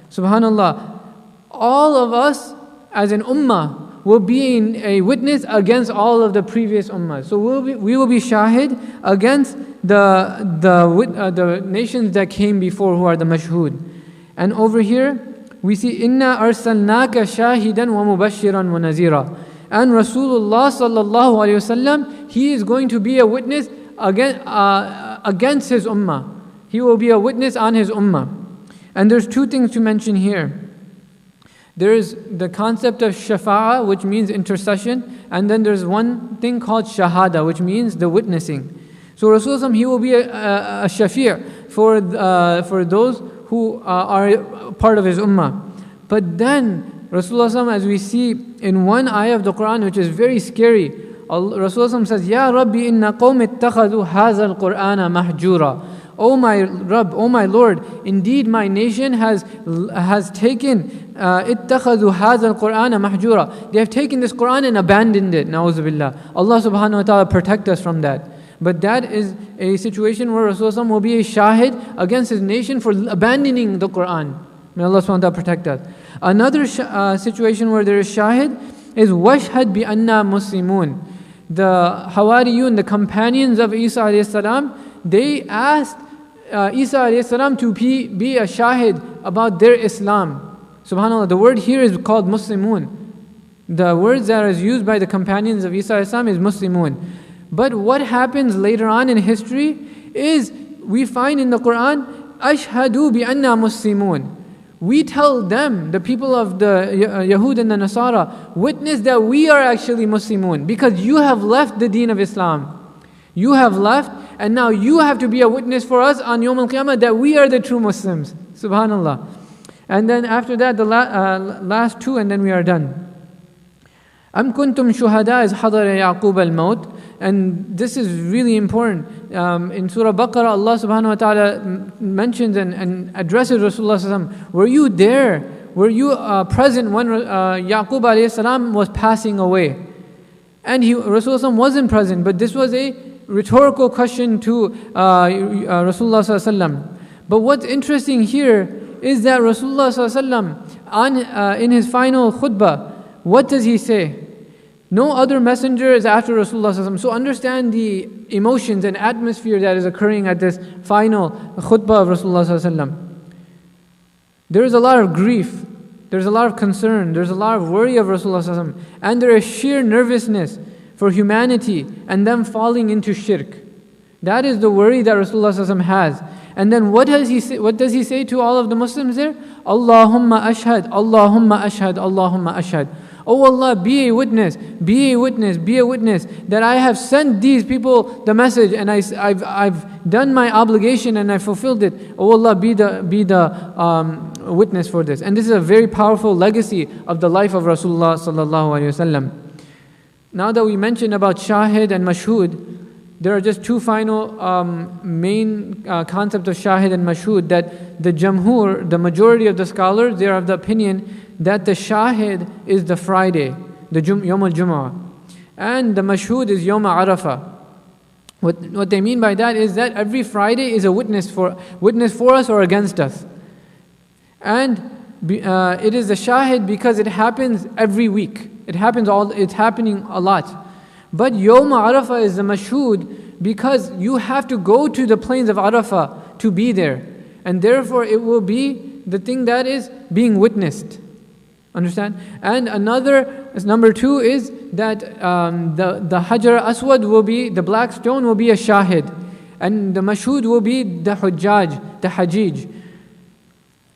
Subhanallah. All of us as an ummah will be a witness against all of the previous ummahs. So we will be shahid against the nations that came before, who are the mashhud. And over here we see إِنَّا أَرْسَلْنَاكَ شَاهِدًا وَمُبَشِّرًا وَنَذِيرًا. And Rasulullah sallallahu alayhi wasallam, he is going to be a witness against his ummah. He will be a witness on his ummah. And there's two things to mention here. There is the concept of shafa'ah, which means intercession, and then there's one thing called shahada, which means the witnessing. So Rasulullah, he will be a shafi' for those who are part of his ummah. But then Rasulullah, as we see in one ayah of the Qur'an, which is very scary, Rasulullah says, Ya Rabbi inna qawmi ittakhadhu hadha al-Qur'ana mahjura. O my Rabb, O my Lord, indeed my nation has taken ittakhadhu hadha al-Qur'ana mahjura. They have taken this Qur'an and abandoned it. Na'udhu billah. Allah subhanahu wa ta'ala protect us from that. But that is a situation where Rasulullah will be a shahid against his nation for abandoning the Qur'an. May Allah subhanahu wa ta'ala protect us. Another situation where there is shahid is washhad bi anna muslimun. The Hawariyun, the companions of Isa alayhi salam, they asked Isa alayhi salam to be a shahid about their Islam. Subhanallah, the word here is called muslimun. The words that is used by the companions of Isa alayhi salam is muslimun. But what happens later on in history is we find in the Qur'an, ashhadu bi anna muslimun. We tell them, the people of the Yahud and the Nasara, witness that we are actually Muslimun, because you have left the deen of Islam. You have left, and now you have to be a witness for us on Yawm al-Qiyamah that we are the true Muslims. Subhanallah. And then after that, the last two, and then we are done. Am kuntum shuhada is hadara Yaqub al-maut. And this is really important. In Surah Baqarah, Allah subhanahu wa ta'ala mentions and addresses Rasulullah sallallahu alaihi wasallam. Were you there? Were you present when Yaqub alayhi salam was passing away? And Rasulullah wasn't present, but this was a rhetorical question to Rasulullah sallallahu alaihi wasallam. But what's interesting here is that Rasulullah sallallahu alaihi wasallam, in his final khutbah, what does he say? No other messenger is after Rasulullah. So understand the emotions and atmosphere that is occurring at this final khutbah of Rasulullah. There is a lot of grief, there's a lot of concern, there's a lot of worry of Rasulullah, and there is sheer nervousness for humanity and them falling into shirk. That is the worry that Rasulullah has. And then what does he say to all of the Muslims there? Allahumma ashhad, Allahumma ashhad, Allahumma ashhad. Oh Allah, be a witness, be a witness, be a witness that I have sent these people the message and I've done my obligation and I fulfilled it. Oh Allah, be the witness for this. And this is a very powerful legacy of the life of Rasulullah sallallahu alaihi wasallam. Now that we mentioned about shahid and mashhud, there are just two final main concepts of shahid and mashhud that the jamhur, the majority of the scholars, they are of the opinion that the shahid is the Friday, the Yawm al-Jum'ah, and the mashhud is Yawm Arafah. What they mean by that is that every Friday is a witness for us or against us. And it is the shahid because it happens every week. It's happening a lot. But Yawm Arafah is the mashhud because you have to go to the plains of Arafah to be there. And therefore it will be the thing that is being witnessed. Understand? And number two is that the Hajar Aswad will be, the black stone will be a shahid. And the mashhud will be the hujjaj, the hajij.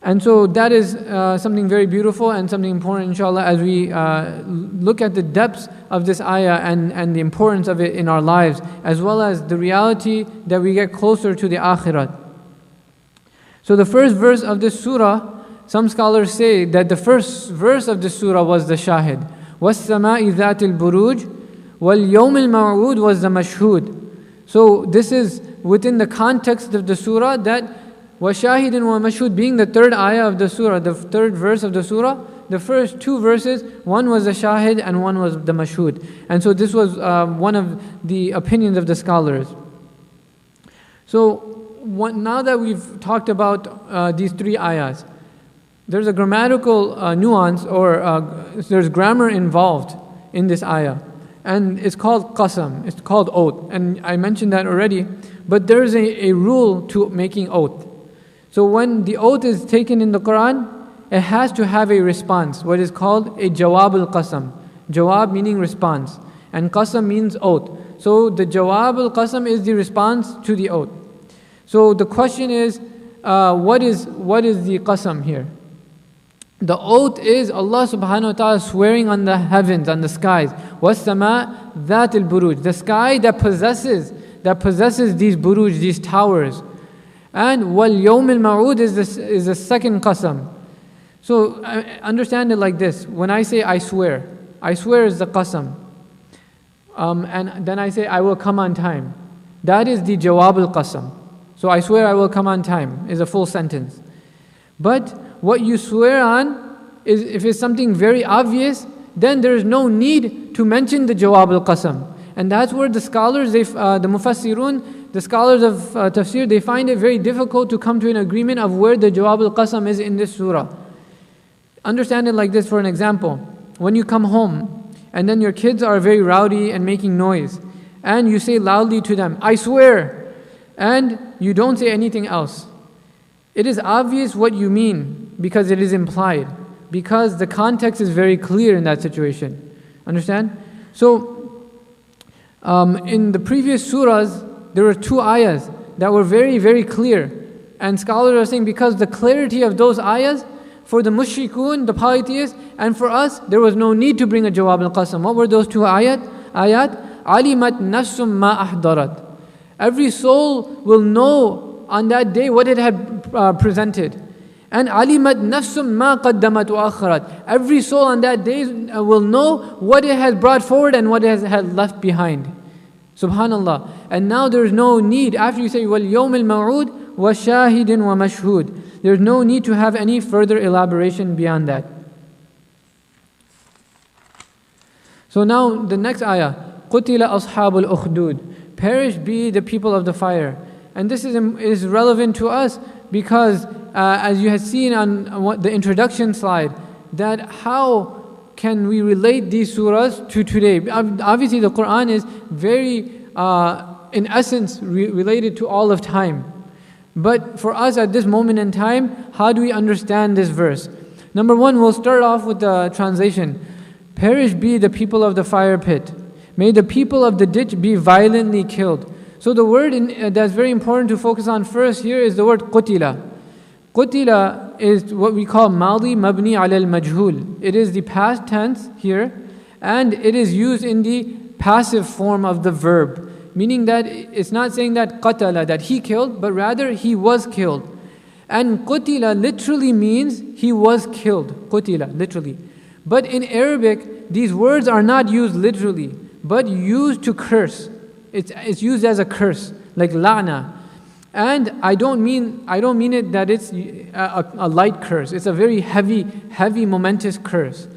And so that is something very beautiful and something important, inshallah, as we look at the depths of this ayah and the importance of it in our lives, as well as the reality that we get closer to the akhirat. So the first verse of this surah some scholars say that the first verse of the surah was the shahid. وَالسَّمَاءِ ذَاتِ الْبُرُوجِ وَالْيَوْمِ الْمَوْعُودِ was the mashhud. So this is within the context of the surah, that وَشَاهِدٍ وَمَشْهُودٍ being the third ayah of the surah, the third verse of the surah. The first two verses, one was the shahid and one was the mashhud. And so this was one of the opinions of the scholars. So now that we've talked about these three ayahs, there's a grammatical nuance, or there's grammar involved in this ayah. And it's called qasam, it's called oath. And I mentioned that already. But there's a rule to making oath. So when the oath is taken in the Qur'an, it has to have a response, what is called a jawab al-qasam. Jawab meaning response, and qasam means oath. So the jawab al-qasam is the response to the oath. So the question is, what is the qasam here? The oath is Allah subhanahu wa ta'ala swearing on the heavens, on the skies. وَالسَّمَاءِ ذَاتِ الْبُرُوج, the sky that possesses these buruj, these towers. And وَالْيَوْمِ الْمَوْعُودِ is the second qasam. So understand it like this. When I say I swear is the qasam. And then I say I will come on time. That is the jawab al-qasam. So I swear I will come on time is a full sentence. But what you swear on is, if it's something very obvious, then there is no need to mention the jawab al-qasam. And that's where the scholars, the mufassirun, the scholars of tafsir, they find it very difficult to come to an agreement of where the jawab al-qasam is in this surah. Understand it like this, for an example. When you come home and then your kids are very rowdy and making noise, and you say loudly to them, I swear, and you don't say anything else. It is obvious what you mean because it is implied, because the context is very clear in that situation. Understand? So, in the previous surahs, there were two ayahs that were very, very clear. And scholars are saying because the clarity of those ayahs, for the mushrikun, the polytheists, and for us, there was no need to bring a jawab al-qasam. What were those two ayat? Alimat nafsum ma ahdarat. Every soul will know on that day what it had presented. And alimat nafsum ma qaddamat wa akharat. Every soul on that day will know what it has brought forward and what it has left behind. Subhanallah. And now there is no need, after you say wal yawm al-maw'ud wa shahidin wa mashhud, there's no need to have any further elaboration beyond that. So now the next ayah, قُتِلَ أَصْحَابُ الْأُخْدُودِ, perish be the people of the fire. And this is relevant to us because as you have seen on the introduction slide, that how can we relate these surahs to today? Obviously the Qur'an is very, in essence, related to all of time. But for us at this moment in time, how do we understand this verse? Number one, we'll start off with the translation. Perish be the people of the fire pit. May the people of the ditch be violently killed. So the word that's very important to focus on first here is the word qutila. Qutila is what we call madi mabni ala al-majhul. It is the past tense here, and it is used in the passive form of the verb. Meaning that it's not saying that qatala, that he killed, but rather he was killed. And qutila literally means he was killed. Qutila, literally. But in Arabic, these words are not used literally, but used to curse. It's used as a curse, like la'na. And I don't mean it that it's a light curse. It's a very heavy, momentous curse.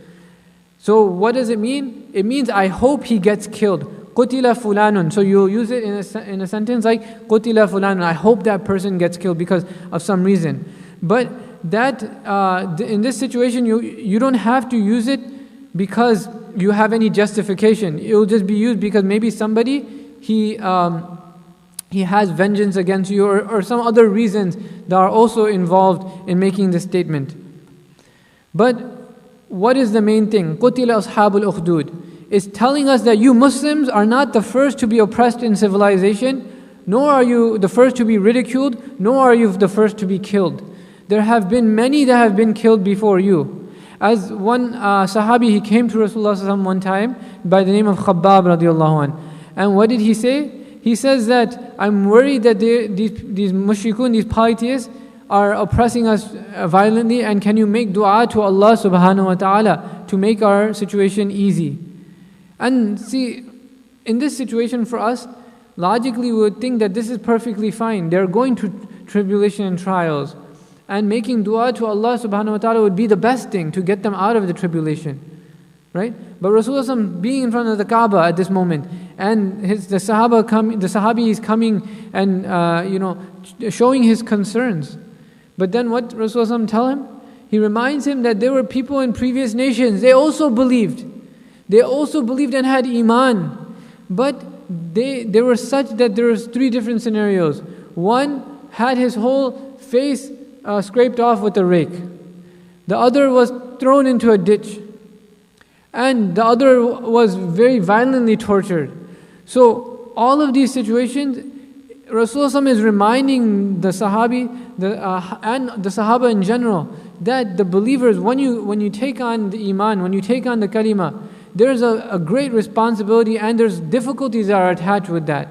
So what does it mean? It means I hope he gets killed. Qutila fulanun. So you'll use it in a sentence like Qutila fulanun. I hope that person gets killed because of some reason. But that in this situation you don't have to use it because you have any justification. It will just be used because maybe somebody he has vengeance against you, or some other reasons that are also involved in making this statement. But what is the main thing? Qutila ashabul ukhdud. It's telling us that you Muslims are not the first to be oppressed in civilization, nor are you the first to be ridiculed, nor are you the first to be killed. There have been many that have been killed before you. As one Sahabi, he came to Rasulullah one time by the name of Khabbab radiallahu anh. And what did he say? He says that I'm worried that these mushrikun, these polytheists, are oppressing us violently, and can you make dua to Allah subhanahu wa ta'ala to make our situation easy? And see, in this situation for us, logically we would think that this is perfectly fine. They're going through tribulation and trials, and making dua to Allah subhanahu wa ta'ala would be the best thing to get them out of the tribulation, right? But Rasulullah being in front of the Kaaba at this moment, and the Sahabi is coming and showing his concerns. But then what Rasulullah tell him? He reminds him that there were people in previous nations, they also believed. They also believed and had iman. But they were such that there was 3 different scenarios. One had his whole face scraped off with a rake. The other was thrown into a ditch. And the other was very violently tortured. So all of these situations, Rasulullah is reminding the Sahabi and the Sahaba in general that the believers, when you take on the iman, when you take on the kalima, there's a great responsibility and there's difficulties that are attached with that.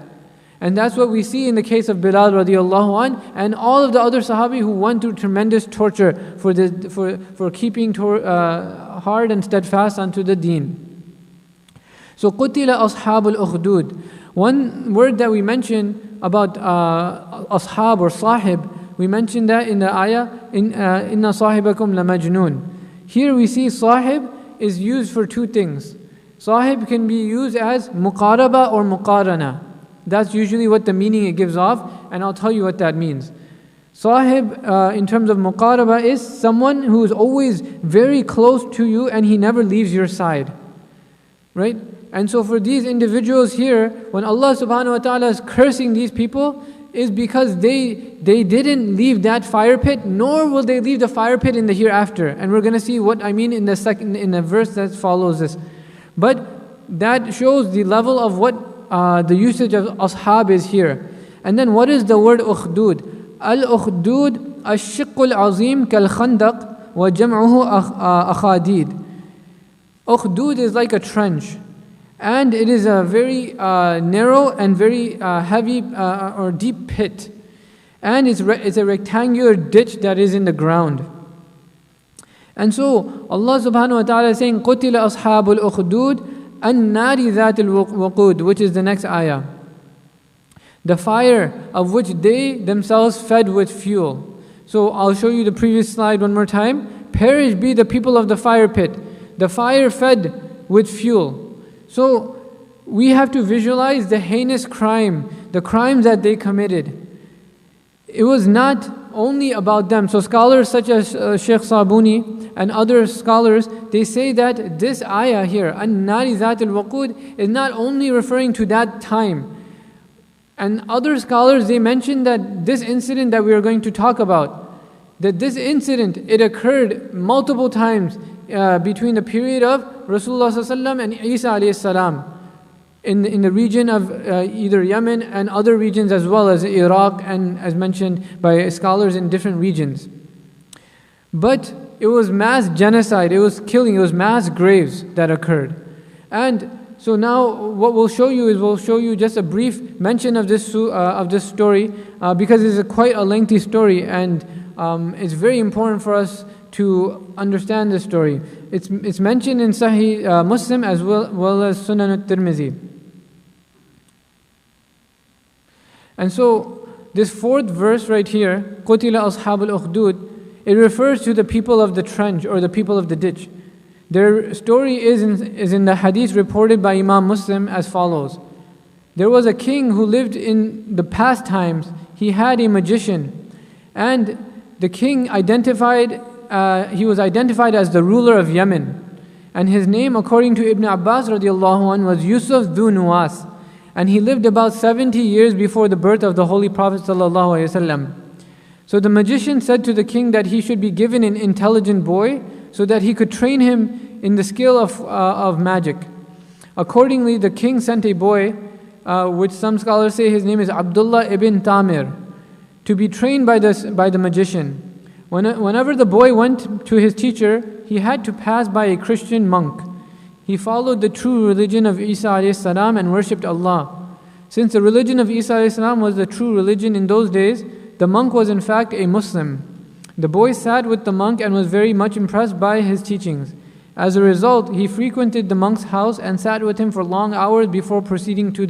And that's what we see in the case of Bilal radiallahu an, and all of the other Sahabi who went through tremendous torture for keeping hard and steadfast unto the deen. So قُتِلَ أَصْحَابُ الْأُخْدُودِ. One word that we mentioned about ashab or sahib, we mentioned that in the ayah, inna sahibakum la majnoon. Here we see sahib is used for 2 things. Sahib can be used as muqaraba or muqarana. That's usually what the meaning it gives off, and I'll tell you what that means. Sahib, in terms of muqaraba, is someone who is always very close to you and he never leaves your side. Right? And so for these individuals here, when Allah subhanahu wa ta'ala is cursing these people, is because they didn't leave that fire pit, nor will they leave the fire pit in the hereafter. And we're going to see what I mean in the verse that follows this. But that shows the level of what the usage of ashab is here. And then what is the word ukhdud? Al-ukhdud ash-shiqqul azim kal-khandaq wa jam'uhu akhadid. Ukhdud is like a trench. And it is a very narrow and very heavy or deep pit. And it's a rectangular ditch that is in the ground. And so Allah subhanahu wa ta'ala is saying, قُتِلَ أَصْحَابُ الْأُخْدُودِ النَّارِ ذَاتِ الْوَقُودِ, which is the next ayah. The fire of which they themselves fed with fuel. So I'll show you the previous slide one more time. Perish be the people of the fire pit. The fire fed with fuel. So we have to visualize the heinous crime, the crimes that they committed. It was not only about them. So scholars such as Sheikh Sabuni and other scholars, they say that this ayah here, An-Nari Zat al-Waqud, is not only referring to that time. And other scholars, they mention that this incident that we are going to talk about, that this incident, it occurred multiple times between the period of Rasulullah ﷺ and Isa ﷺ in the region of either Yemen and other regions as well as Iraq, and as mentioned by scholars in different regions. But it was mass genocide, it was killing, it was mass graves that occurred. And so now what we'll show you just a brief mention of this story because it's quite a lengthy story, and it's very important for us to understand this story. It's mentioned in Sahih Muslim as well as Sunan al-Tirmidhi. And so this 4th verse right here, قُتِلَ أَصْحَابُ الْأُخْدُودِ, it refers to the people of the trench or the people of the ditch. Their story is in the hadith reported by Imam Muslim as follows. There was a king who lived in the past times. He had a magician, and the king he was identified as the ruler of Yemen. And his name, according to Ibn Abbas radiallahu anh, was Yusuf Dhu Nuwas. And he lived about 70 years before the birth of the Holy Prophet sallallahu alaihi wasallam. So the magician said to the king that he should be given an intelligent boy so that he could train him in the skill of magic. Accordingly, the king sent a boy, which some scholars say his name is Abdullah ibn Tamir, to be trained by the magician. Whenever the boy went to his teacher, he had to pass by a Christian monk. He followed the true religion of Isa a.s. and worshipped Allah. Since the religion of Isa a.s. was the true religion in those days, The monk was in fact a Muslim. The boy sat with the monk and was very much impressed by his teachings. As a result, he frequented the monk's house and sat with him for long hours before proceeding to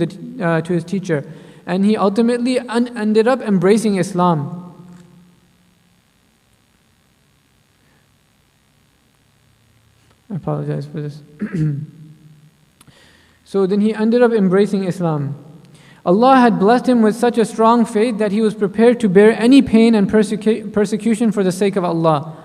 his teacher. And he ultimately ended up embracing Islam. I apologize for this. So then he ended up embracing Islam. Allah had blessed him with such a strong faith that he was prepared to bear any pain and persecution for the sake of Allah.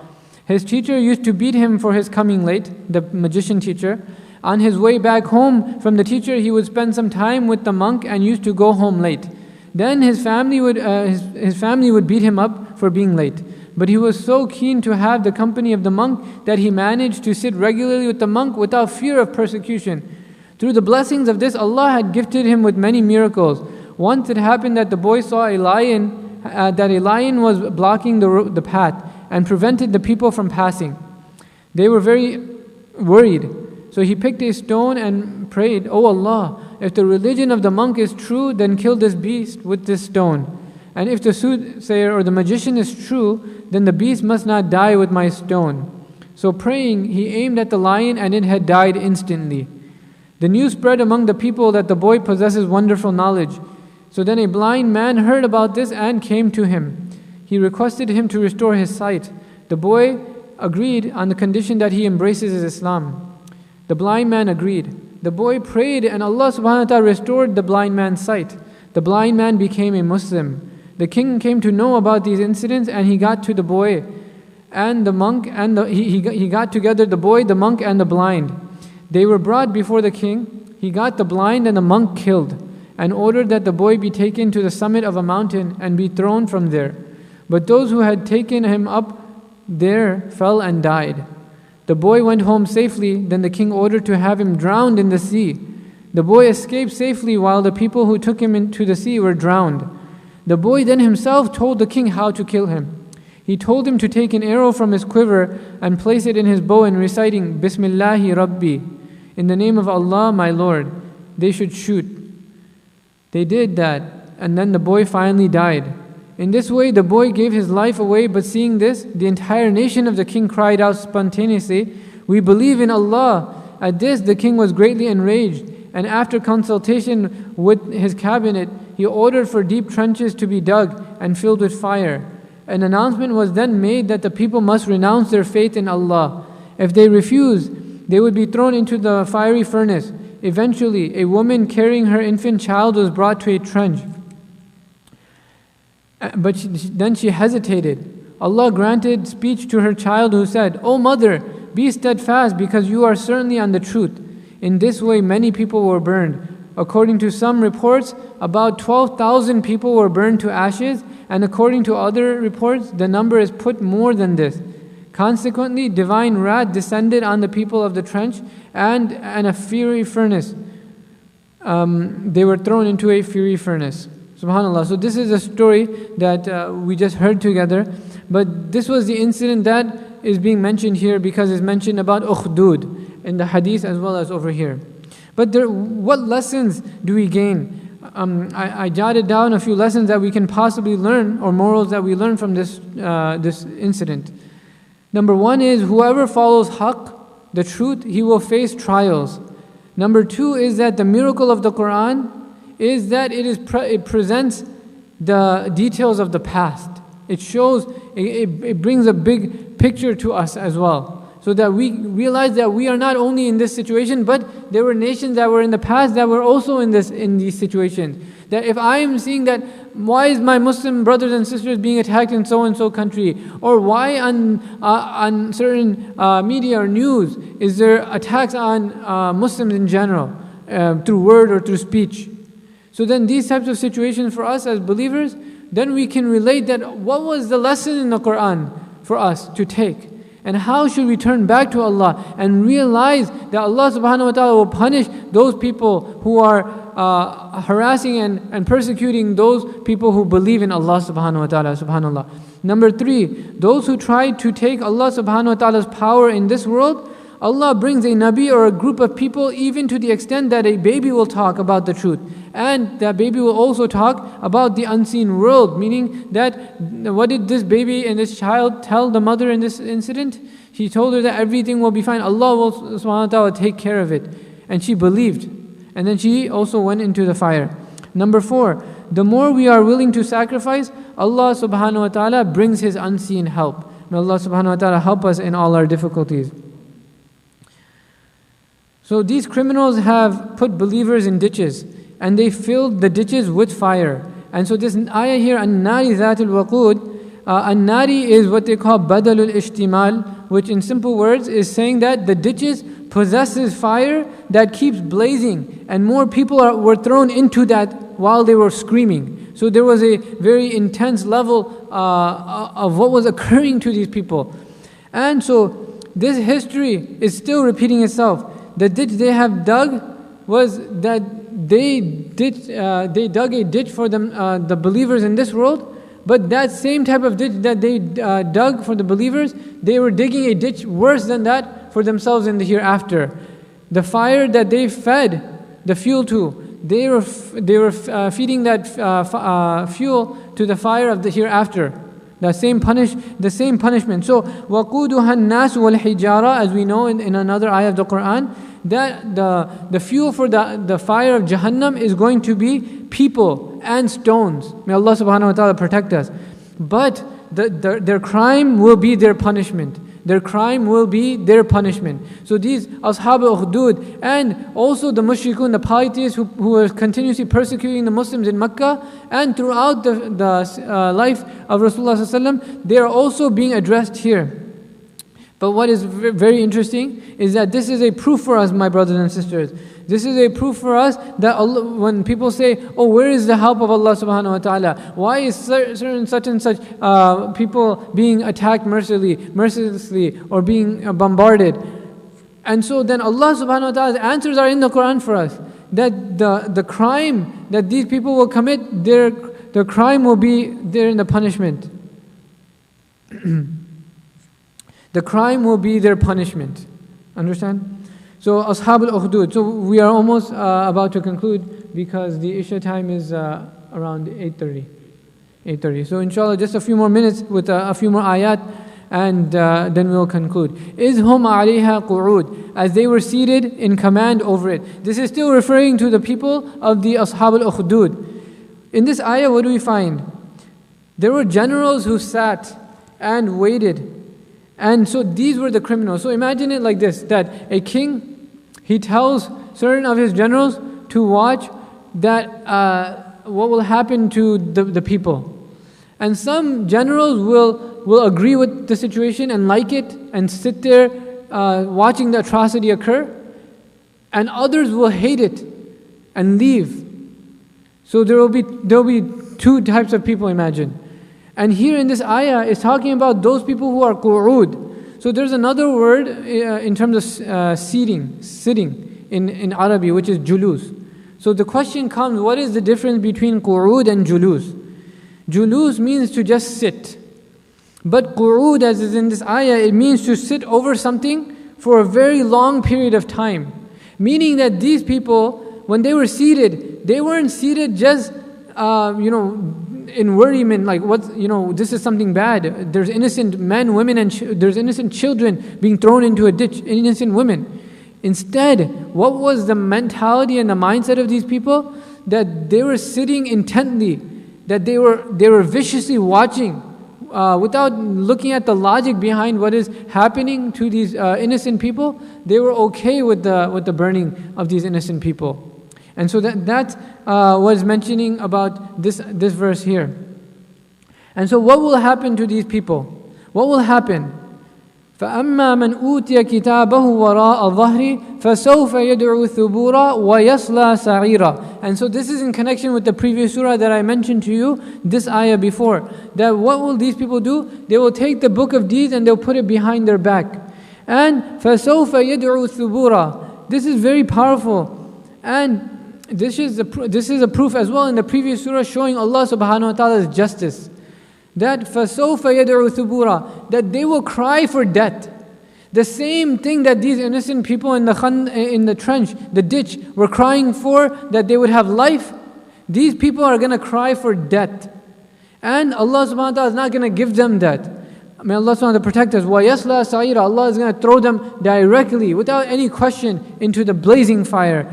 His teacher used to beat him for his coming late, the magician teacher. On his way back home from the teacher, he would spend some time with the monk and used to go home late. Then his family would beat him up for being late. But he was so keen to have the company of the monk that he managed to sit regularly with the monk without fear of persecution. Through the blessings of this, Allah had gifted him with many miracles. Once it happened that the boy saw a lion, was blocking the path and prevented the people from passing. They were very worried. So he picked a stone and prayed, "O Allah, if the religion of the monk is true, then kill this beast with this stone. And if the soothsayer or the magician is true, then the beast must not die with my stone." So praying, he aimed at the lion and it had died instantly. The news spread among the people that the boy possesses wonderful knowledge. So then a blind man heard about this and came to him. He requested him to restore his sight. The boy agreed on the condition that he embraces Islam. The blind man agreed. The boy prayed and Allah subhanahu wa ta'ala restored the blind man's sight. The blind man became a Muslim. The king came to know about these incidents and he got to the boy and the monk and he got together the boy, the monk and the blind. They were brought before the king. He got the blind and the monk killed and ordered that the boy be taken to the summit of a mountain and be thrown from there. But those who had taken him up there fell and died. The boy went home safely. Then the king ordered to have him drowned in the sea. The boy escaped safely while the people who took him into the sea were drowned. The boy then himself told the king how to kill him. He told him to take an arrow from his quiver and place it in his bow and reciting, "Bismillahi Rabbi," in the name of Allah, my Lord. They should shoot. They did that, and then the boy finally died. In this way, the boy gave his life away, but seeing this, the entire nation of the king cried out spontaneously, "We believe in Allah." At this, the king was greatly enraged, and after consultation with his cabinet, he ordered for deep trenches to be dug and filled with fire. An announcement was then made that the people must renounce their faith in Allah. If they refused, they would be thrown into the fiery furnace. Eventually, a woman carrying her infant child was brought to a trench. But then she hesitated. Allah granted speech to her child who said, "O mother, be steadfast because you are certainly on the truth." In this way, many people were burned. According to some reports, about 12,000 people were burned to ashes, and according to other reports, the number is put more than this. Consequently, divine wrath descended on the people of the trench and a fiery furnace. They were thrown into a fiery furnace. SubhanAllah. So this is a story that we just heard together. But this was the incident that is being mentioned here because it's mentioned about Ukhdud in the hadith as well as over here. But what lessons do we gain? I jotted down a few lessons that we can possibly learn, or morals that we learn from this incident. Number one is whoever follows haqq, the truth, he will face trials. Number two is that the miracle of the Qur'an is that it presents the details of the past. It shows, it brings a big picture to us as well. So that we realize that we are not only in this situation, but there were nations that were in the past that were also in these situations. That if I am seeing that, why is my Muslim brothers and sisters being attacked in so-and-so country? Or why on certain media or news is there attacks on Muslims in general, through word or through speech? So then these types of situations for us as believers, then we can relate that what was the lesson in the Qur'an for us to take? And how should we turn back to Allah and realize that Allah subhanahu wa ta'ala will punish those people who are harassing and persecuting those people who believe in Allah subhanahu wa ta'ala, subhanallah. Number three, those who try to take Allah subhanahu wa ta'ala's power in this world, Allah brings a Nabi or a group of people even to the extent that a baby will talk about the truth. And that baby will also talk about the unseen world. Meaning that, what did this baby and this child tell the mother in this incident? He told her that everything will be fine. Allah will subhanahu wa ta'ala take care of it. And she believed. And then she also went into the fire. Number 4, the more we are willing to sacrifice, Allah subhanahu wa ta'ala brings His unseen help. May Allah subhanahu wa ta'ala help us in all our difficulties. So these criminals have put believers in ditches, and they filled the ditches with fire. And so this ayah here, an-nari dhatul waqud, an-nari is what they call badalul ishtimal, which in simple words is saying that the ditches possesses fire that keeps blazing, and more people were thrown into that while they were screaming. So there was a very intense level of what was occurring to these people. And so this history is still repeating itself. The ditch they have dug was that they dug a ditch for them, the believers in this world, but that same type of ditch that they dug for the believers, they were digging a ditch worse than that for themselves in the hereafter. The fire that they fed the fuel to, they were feeding that fuel to the fire of the hereafter. The same punishment. So وَقُودُهَا النَّاسُ وَالْحِجَارَةِ, as we know in another ayah of the Qur'an, that the fuel for the fire of Jahannam is going to be people and stones. May Allah subhanahu wa ta'ala protect us. But their crime will be their punishment. Their crime will be their punishment. So these Ashab al-Ukhdud and also the mushrikun, the polytheists who were continuously persecuting the Muslims in Mecca and throughout the life of Rasulullah sallallahu alaihi wasallam, they are also being addressed here. But what is very interesting is that this is a proof for us, my brothers and sisters. This is a proof for us that Allah, when people say, oh, where is the help of Allah subhanahu wa ta'ala? Why is certain such and such people being attacked mercilessly or being bombarded? And so then Allah subhanahu wa ta'ala's answers are in the Qur'an for us. That the crime that these people will commit, their crime will be there in the punishment. The crime will be their punishment. Understand? So Ashab al-Ukhdud. So we are almost about to conclude because the Isha time is around 8:30. So inshallah just a few more minutes with a few more ayat and then we'll conclude. إِذْهُمْ عَلَيْهَا قُعُودٌ, as they were seated in command over it. This is still referring to the people of the Ashab al-Ukhdud. In this ayah, what do we find? There were generals who sat and waited. And so these were the criminals. So imagine it like this, that a king, he tells certain of his generals to watch that what will happen to the people. And some generals will agree with the situation and like it and sit there watching the atrocity occur. And others will hate it and leave. So there will be two types of people, imagine. And here in this ayah, it's talking about those people who are qu'ud. So there's another word in terms of sitting in Arabic, which is julus. So the question comes, what is the difference between qu'ud and julus? Julus means to just sit. But qu'ud, as is in this ayah, it means to sit over something for a very long period of time. Meaning that these people, when they were seated, they weren't seated just, in worriment, like this is something bad. There's innocent men, women, and there's innocent children being thrown into a ditch, innocent women. Instead, what was the mentality and the mindset of these people? That they were sitting intently, that they were viciously watching, without looking at the logic behind what is happening to these innocent people. They were okay with the burning of these innocent people. And so that's what is mentioning about this verse here. And so what will happen to these people? What will happen? فَأَمَّا مَنْ أُوتِيَ كِتَابَهُ وَرَاءَ ظَهْرِ فَسَوْفَ يَدْعُو ثُبُورًا وَيَصْلَى سَعِيرًا. And so this is in connection with the previous surah that I mentioned to you, this ayah before. That what will these people do? They will take the book of deeds and they'll put it behind their back. And فَسَوْفَ يَدْعُو ثُبُورًا. This is very powerful. And this is a proof as well in the previous surah showing Allah subhanahu wa ta'ala's justice. That فَسَوْفَ يَدْعُو ثُبُورًا, that they will cry for death. The same thing that these innocent people in the trench, the ditch, were crying for, that they would have life, these people are going to cry for death. And Allah subhanahu wa ta'ala is not going to give them that. May Allah subhanahu wa ta'ala protect us. وَيَصْلَى سَعِيرًا, Allah is going to throw them directly, without any question, into the blazing fire.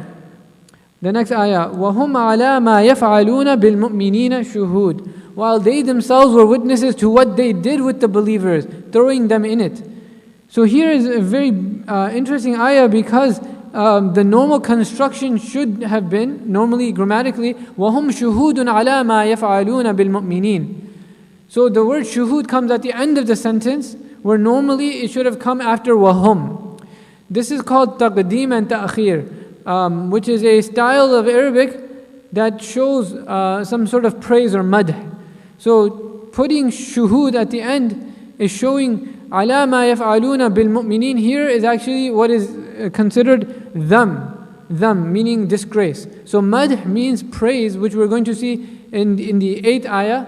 The next ayah, وَهُمْ عَلَى مَا يَفْعَلُونَ بِالْمُؤْمِنِينَ شُهُودٌ, while they themselves were witnesses to what they did with the believers, throwing them in it. So here is a very interesting ayah, because the normal construction should have been, normally grammatically, وَهُمْ شُهُودٌ عَلَى مَا يَفْعَلُونَ بِالْمُؤْمِنِينَ. So the word shuhud comes at the end of the sentence, where normally it should have come after wahum. This is called taqdeem and ta'khir, which is a style of Arabic that shows some sort of praise or madh. So putting shuhud at the end is showing عَلَى مَا يَفْعَلُونَ بِالْمُؤْمِنِينَ. Here is actually what is considered them, meaning disgrace. So madh means praise, which we're going to see in the 8th ayah,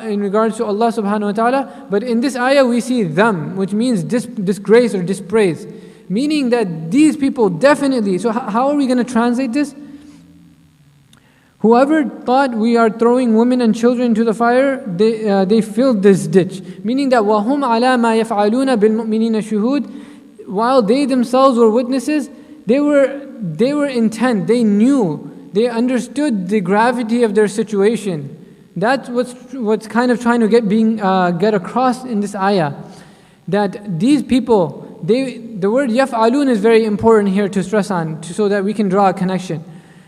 in regards to Allah subhanahu wa ta'ala. But in this ayah we see them, which means disgrace or dispraise, meaning that these people definitely. So how are we going to translate this? Whoever thought we are throwing women and children into the fire, they filled this ditch, meaning that وَهُمْ عَلَى مَا يَفْعَلُونَ بِالْمُؤْمِنِينَ شُهُودٌ, while they themselves were witnesses, they were intent, they knew, they understood the gravity of their situation. That's what's kind of trying to get across in this ayah. That these people, the word yaf'alun is very important here to stress on, so that we can draw a connection.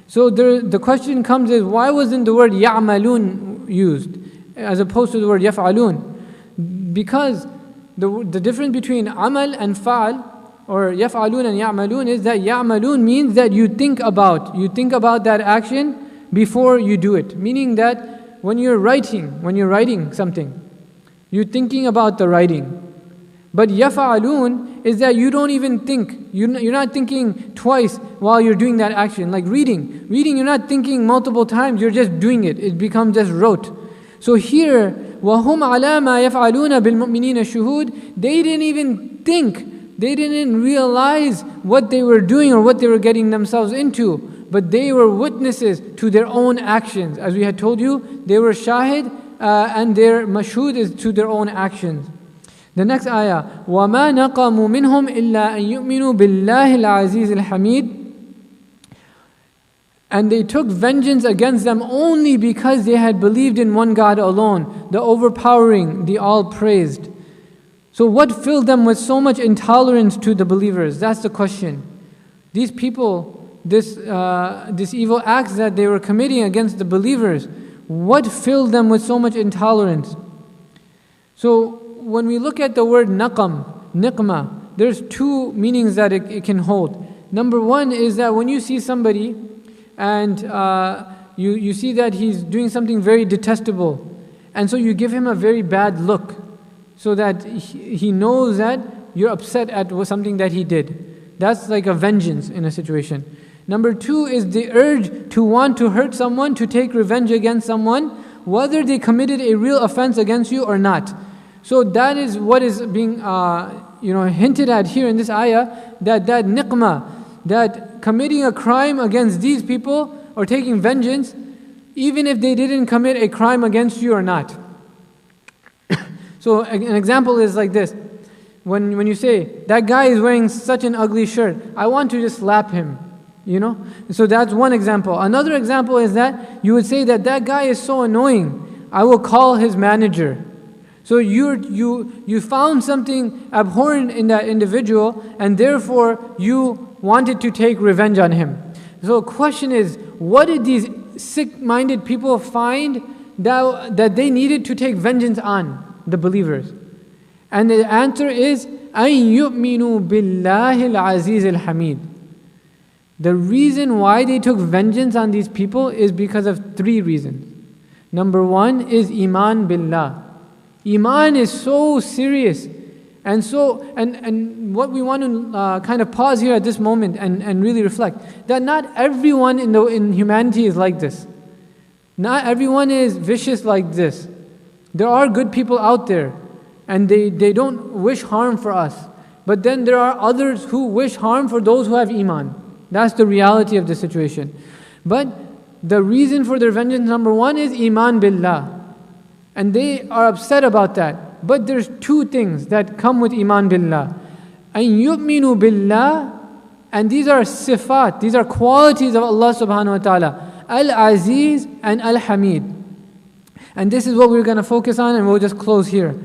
So the question comes is, why wasn't the word ya'malun used as opposed to the word yaf'alun? Because the difference between amal and fa'al, or yaf'alun and ya'malun, is that ya'malun means that you think about that action before you do it. Meaning that when you're writing something, you're thinking about the writing. But yaf'alun is that you don't even think. You're not thinking twice while you're doing that action. Like reading, you're not thinking multiple times, you're just doing it. It becomes just rote. So here, وَهُمْ عَلَى مَا يَفْعَلُونَ بِالْمُؤْمِنِينَ شُهُودٌ, they didn't even think, they didn't realize what they were doing or what they were getting themselves into, but they were witnesses to their own actions. As we had told you, they were shahid, and their mashhud is to their own actions. The next ayah, وَمَا نَقَمُوا مِنْهُمْ إِلَّا أَن يُؤْمِنُوا بِاللَّهِ الْعَزِيزِ الْحَمِيدِ. And they took vengeance against them only because they had believed in one God alone, the overpowering, the all-praised. So what filled them with so much intolerance to the believers? That's the question. These people, this evil acts that they were committing against the believers, what filled them with so much intolerance? So when we look at the word niqmah, there's two meanings that it can hold. Number one is that when you see somebody and you see that he's doing something very detestable, and so you give him a very bad look, so that he knows that you're upset at something that he did. That's like a vengeance in a situation. Number two is the urge to want to hurt someone, to take revenge against someone, whether they committed a real offense against you or not. So that is what is being hinted at here in this ayah, that niqmah, that committing a crime against these people or taking vengeance, even if they didn't commit a crime against you or not. So an example is like this. When you say, that guy is wearing such an ugly shirt, I want to just slap him. So that's one example. Another example is that you would say that guy is so annoying, I will call his manager. So you found something abhorrent in that individual, and therefore you wanted to take revenge on him. So the question is, what did these sick-minded people find that they needed to take vengeance on the believers? And the answer is, أَن يُؤْمِنُوا بِاللَّهِ الْعَزِيزِ الْحَمِيدِ. The reason why they took vengeance on these people is because of three reasons. Number one is iman billah. Iman is so serious, and what we want to kind of pause here at this moment and really reflect, that not everyone in humanity is like this. Not everyone is vicious like this. There are good people out there, and they don't wish harm for us. But then there are others who wish harm for those who have iman. That's the reality of the situation. But the reason for their vengeance, number one, is iman billah. And they are upset about that. But there's two things that come with iman billah. An yu'minu billah, and these are sifat, these are qualities of Allah subhanahu wa ta'ala. Al-Aziz and Al-Hamid. And this is what we're going to focus on, and we'll just close here.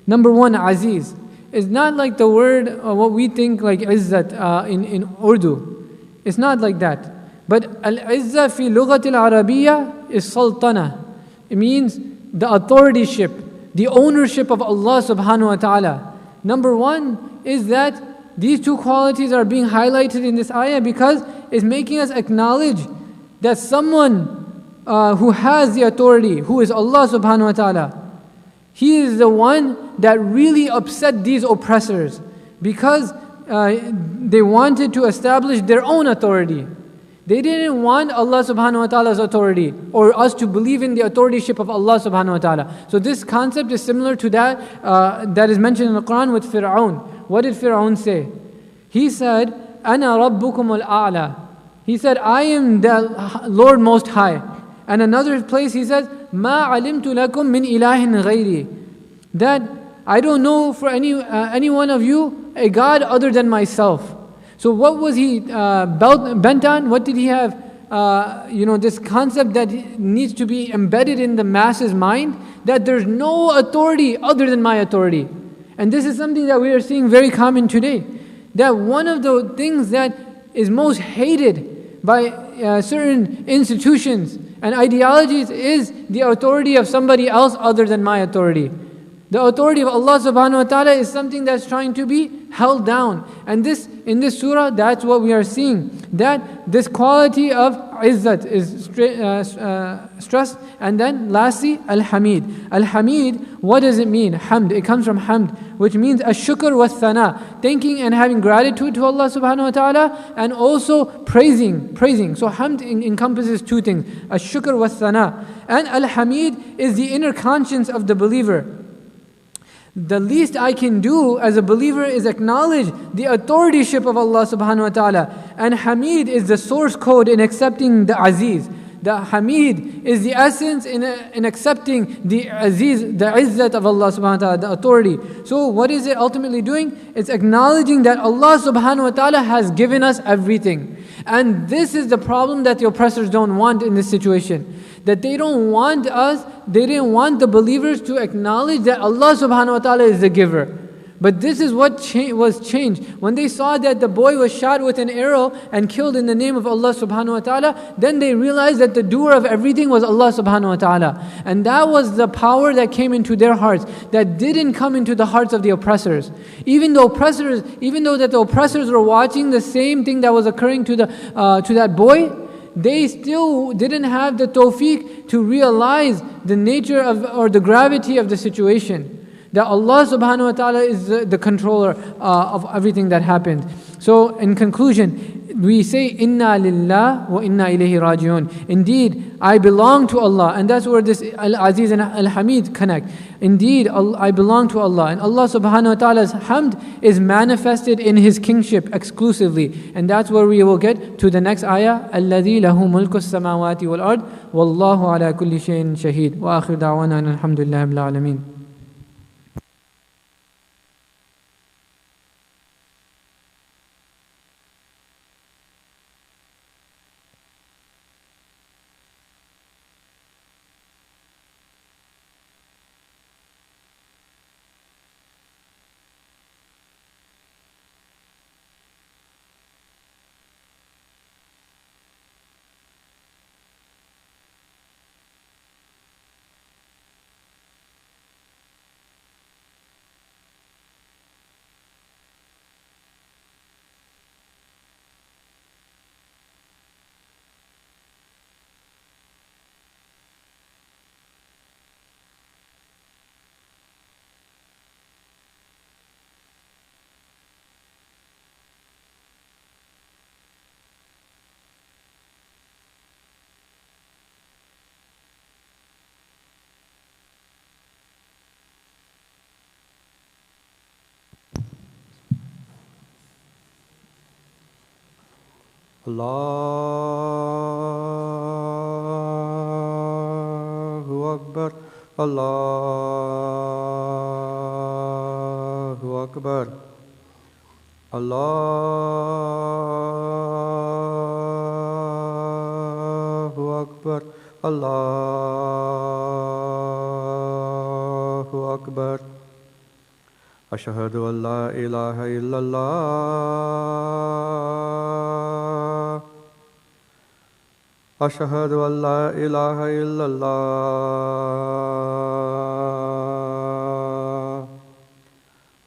Number one, Aziz. It's not like the word, what we think like Izzat in Urdu. It's not like that. But Al-Izzah fi lughat al-Arabiya is Sultana. It means the authorship, the ownership of Allah subhanahu wa ta'ala. Number one is that these two qualities are being highlighted in this ayah because it's making us acknowledge that someone who has the authority, who is Allah subhanahu wa ta'ala, He is the one that really upset these oppressors because they wanted to establish their own authority. They didn't want Allah subhanahu wa ta'ala's authority or us to believe in the authorship of Allah subhanahu wa ta'ala. So this concept is similar to that that is mentioned in the Qur'an with Fir'aun. What did Fir'aun say? He said, "Ana rabbukum al-a'la." He said, "I am the Lord Most High." And another place he says, "Ma alimtu lakum min ilahin ghayri." That I don't know for any one of you a God other than myself. So what was he bent on? What did he have? This concept that needs to be embedded in the masses' mind, that there's no authority other than my authority. And this is something that we are seeing very common today. That one of the things that is most hated by certain institutions and ideologies is the authority of somebody else other than my authority. The authority of Allah subhanahu wa ta'ala is something that's trying to be held down. And in this surah, that's what we are seeing. That this quality of izzat is stressed. And then lastly, al-hamid. Al-hamid, what does it mean? Hamd. It comes from hamd, which means ash-shukr wa thana. Thanking and having gratitude to Allah subhanahu wa ta'ala, and also praising. So hamd encompasses two things. Ash-shukr wa thana. And al-hamid is the inner conscience of the believer. The least I can do as a believer is acknowledge the authorship of Allah subhanahu wa ta'ala. And Hamid is the source code in accepting the Aziz. The Hamid is the essence in accepting the Aziz, the Izzat of Allah subhanahu wa ta'ala, the authority. So what is it ultimately doing? It's acknowledging that Allah subhanahu wa ta'ala has given us everything. And this is the problem that the oppressors don't want in this situation. That they don't want us, they didn't want the believers to acknowledge that Allah subhanahu wa ta'ala is the giver. But this is what was changed. When they saw that the boy was shot with an arrow and killed in the name of Allah subhanahu wa ta'ala, then they realized that the doer of everything was Allah subhanahu wa ta'ala. And that was the power that came into their hearts, that didn't come into the hearts of the oppressors. Even though that the oppressors were watching the same thing that was occurring to that boy, they still didn't have the tawfiq to realize the nature of or the gravity of the situation. That Allah subhanahu wa ta'ala is the controller of everything that happened. So in conclusion, we say, Inna lillah wa inna ilayhi raji'un. Indeed, I belong to Allah. And that's where this Al-Aziz and Al-Hamid connect. Indeed, I belong to Allah. And Allah subhanahu wa ta'ala's hamd is manifested in His kingship exclusively. And that's where we will get to the next ayah. الَّذِي لَهُ مُلْكُ السَّمَاوَاتِ وَالْأَرْضِ وَاللَّهُ عَلَى كُلِّ شَيْءٍ شَهِيدٌ وَآخِرُ دَعْوَانَا الْحَمْدُ لِلَّهِ رَبِّ الْعَالَمِينَ. Allahu Akbar. Allahu Akbar. Allahu Akbar. Allahu Akbar. Ashhadu an la ilaha illallah. Ashhadu an la ilaha illallah.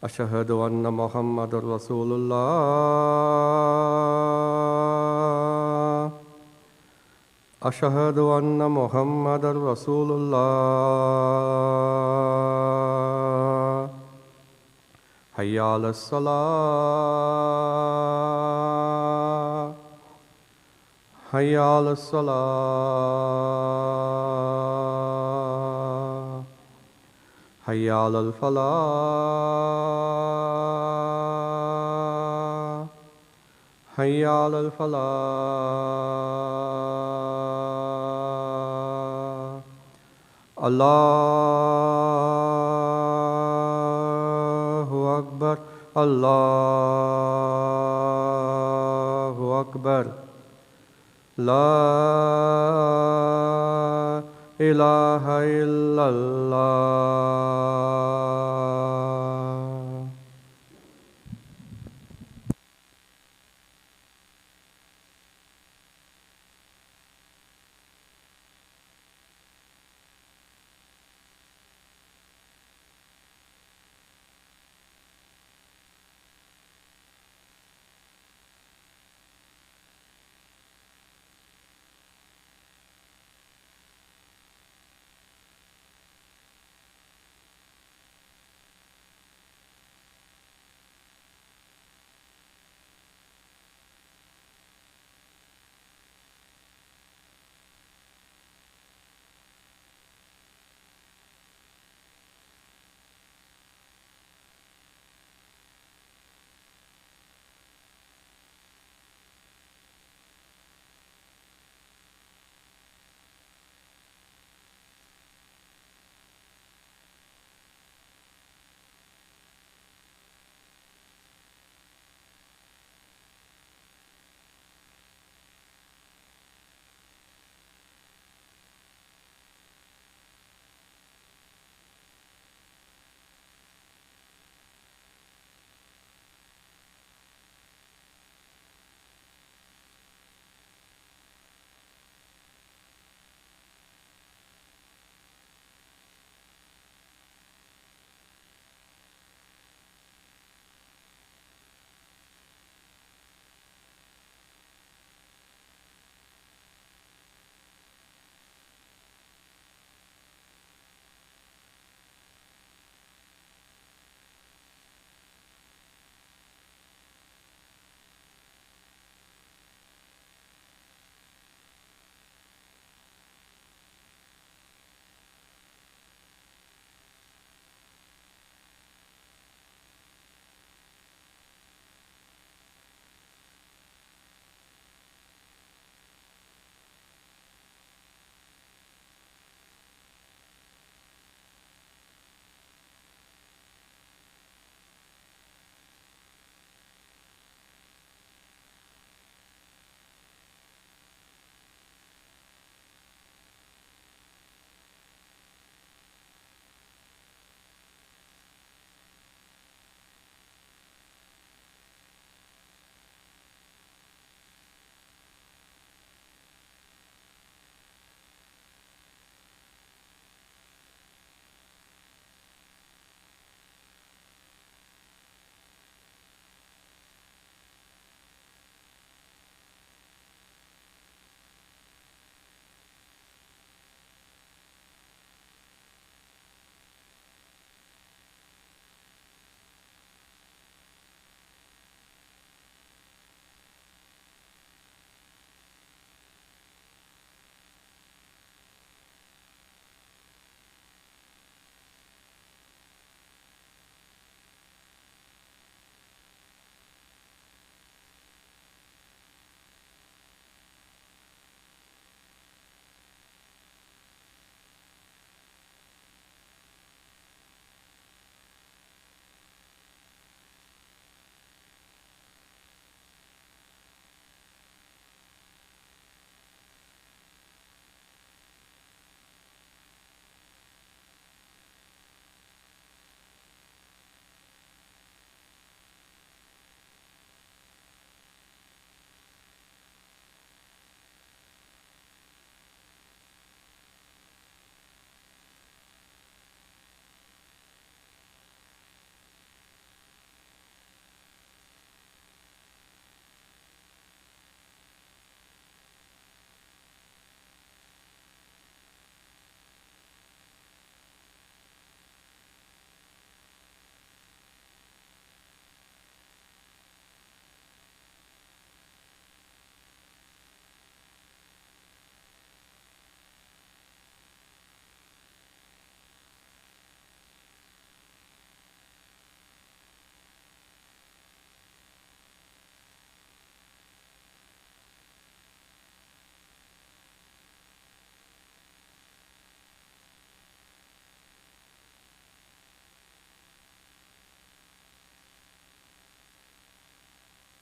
Ashhadu anna Muhammadar Rasulullah. Ashhadu anna Muhammadar Rasulullah. Hayya ala salah. Hayya ala salah. Hayya ala falah. Hayya ala falah. Allahu Akbar. Allahu Akbar. La ilaha illallah.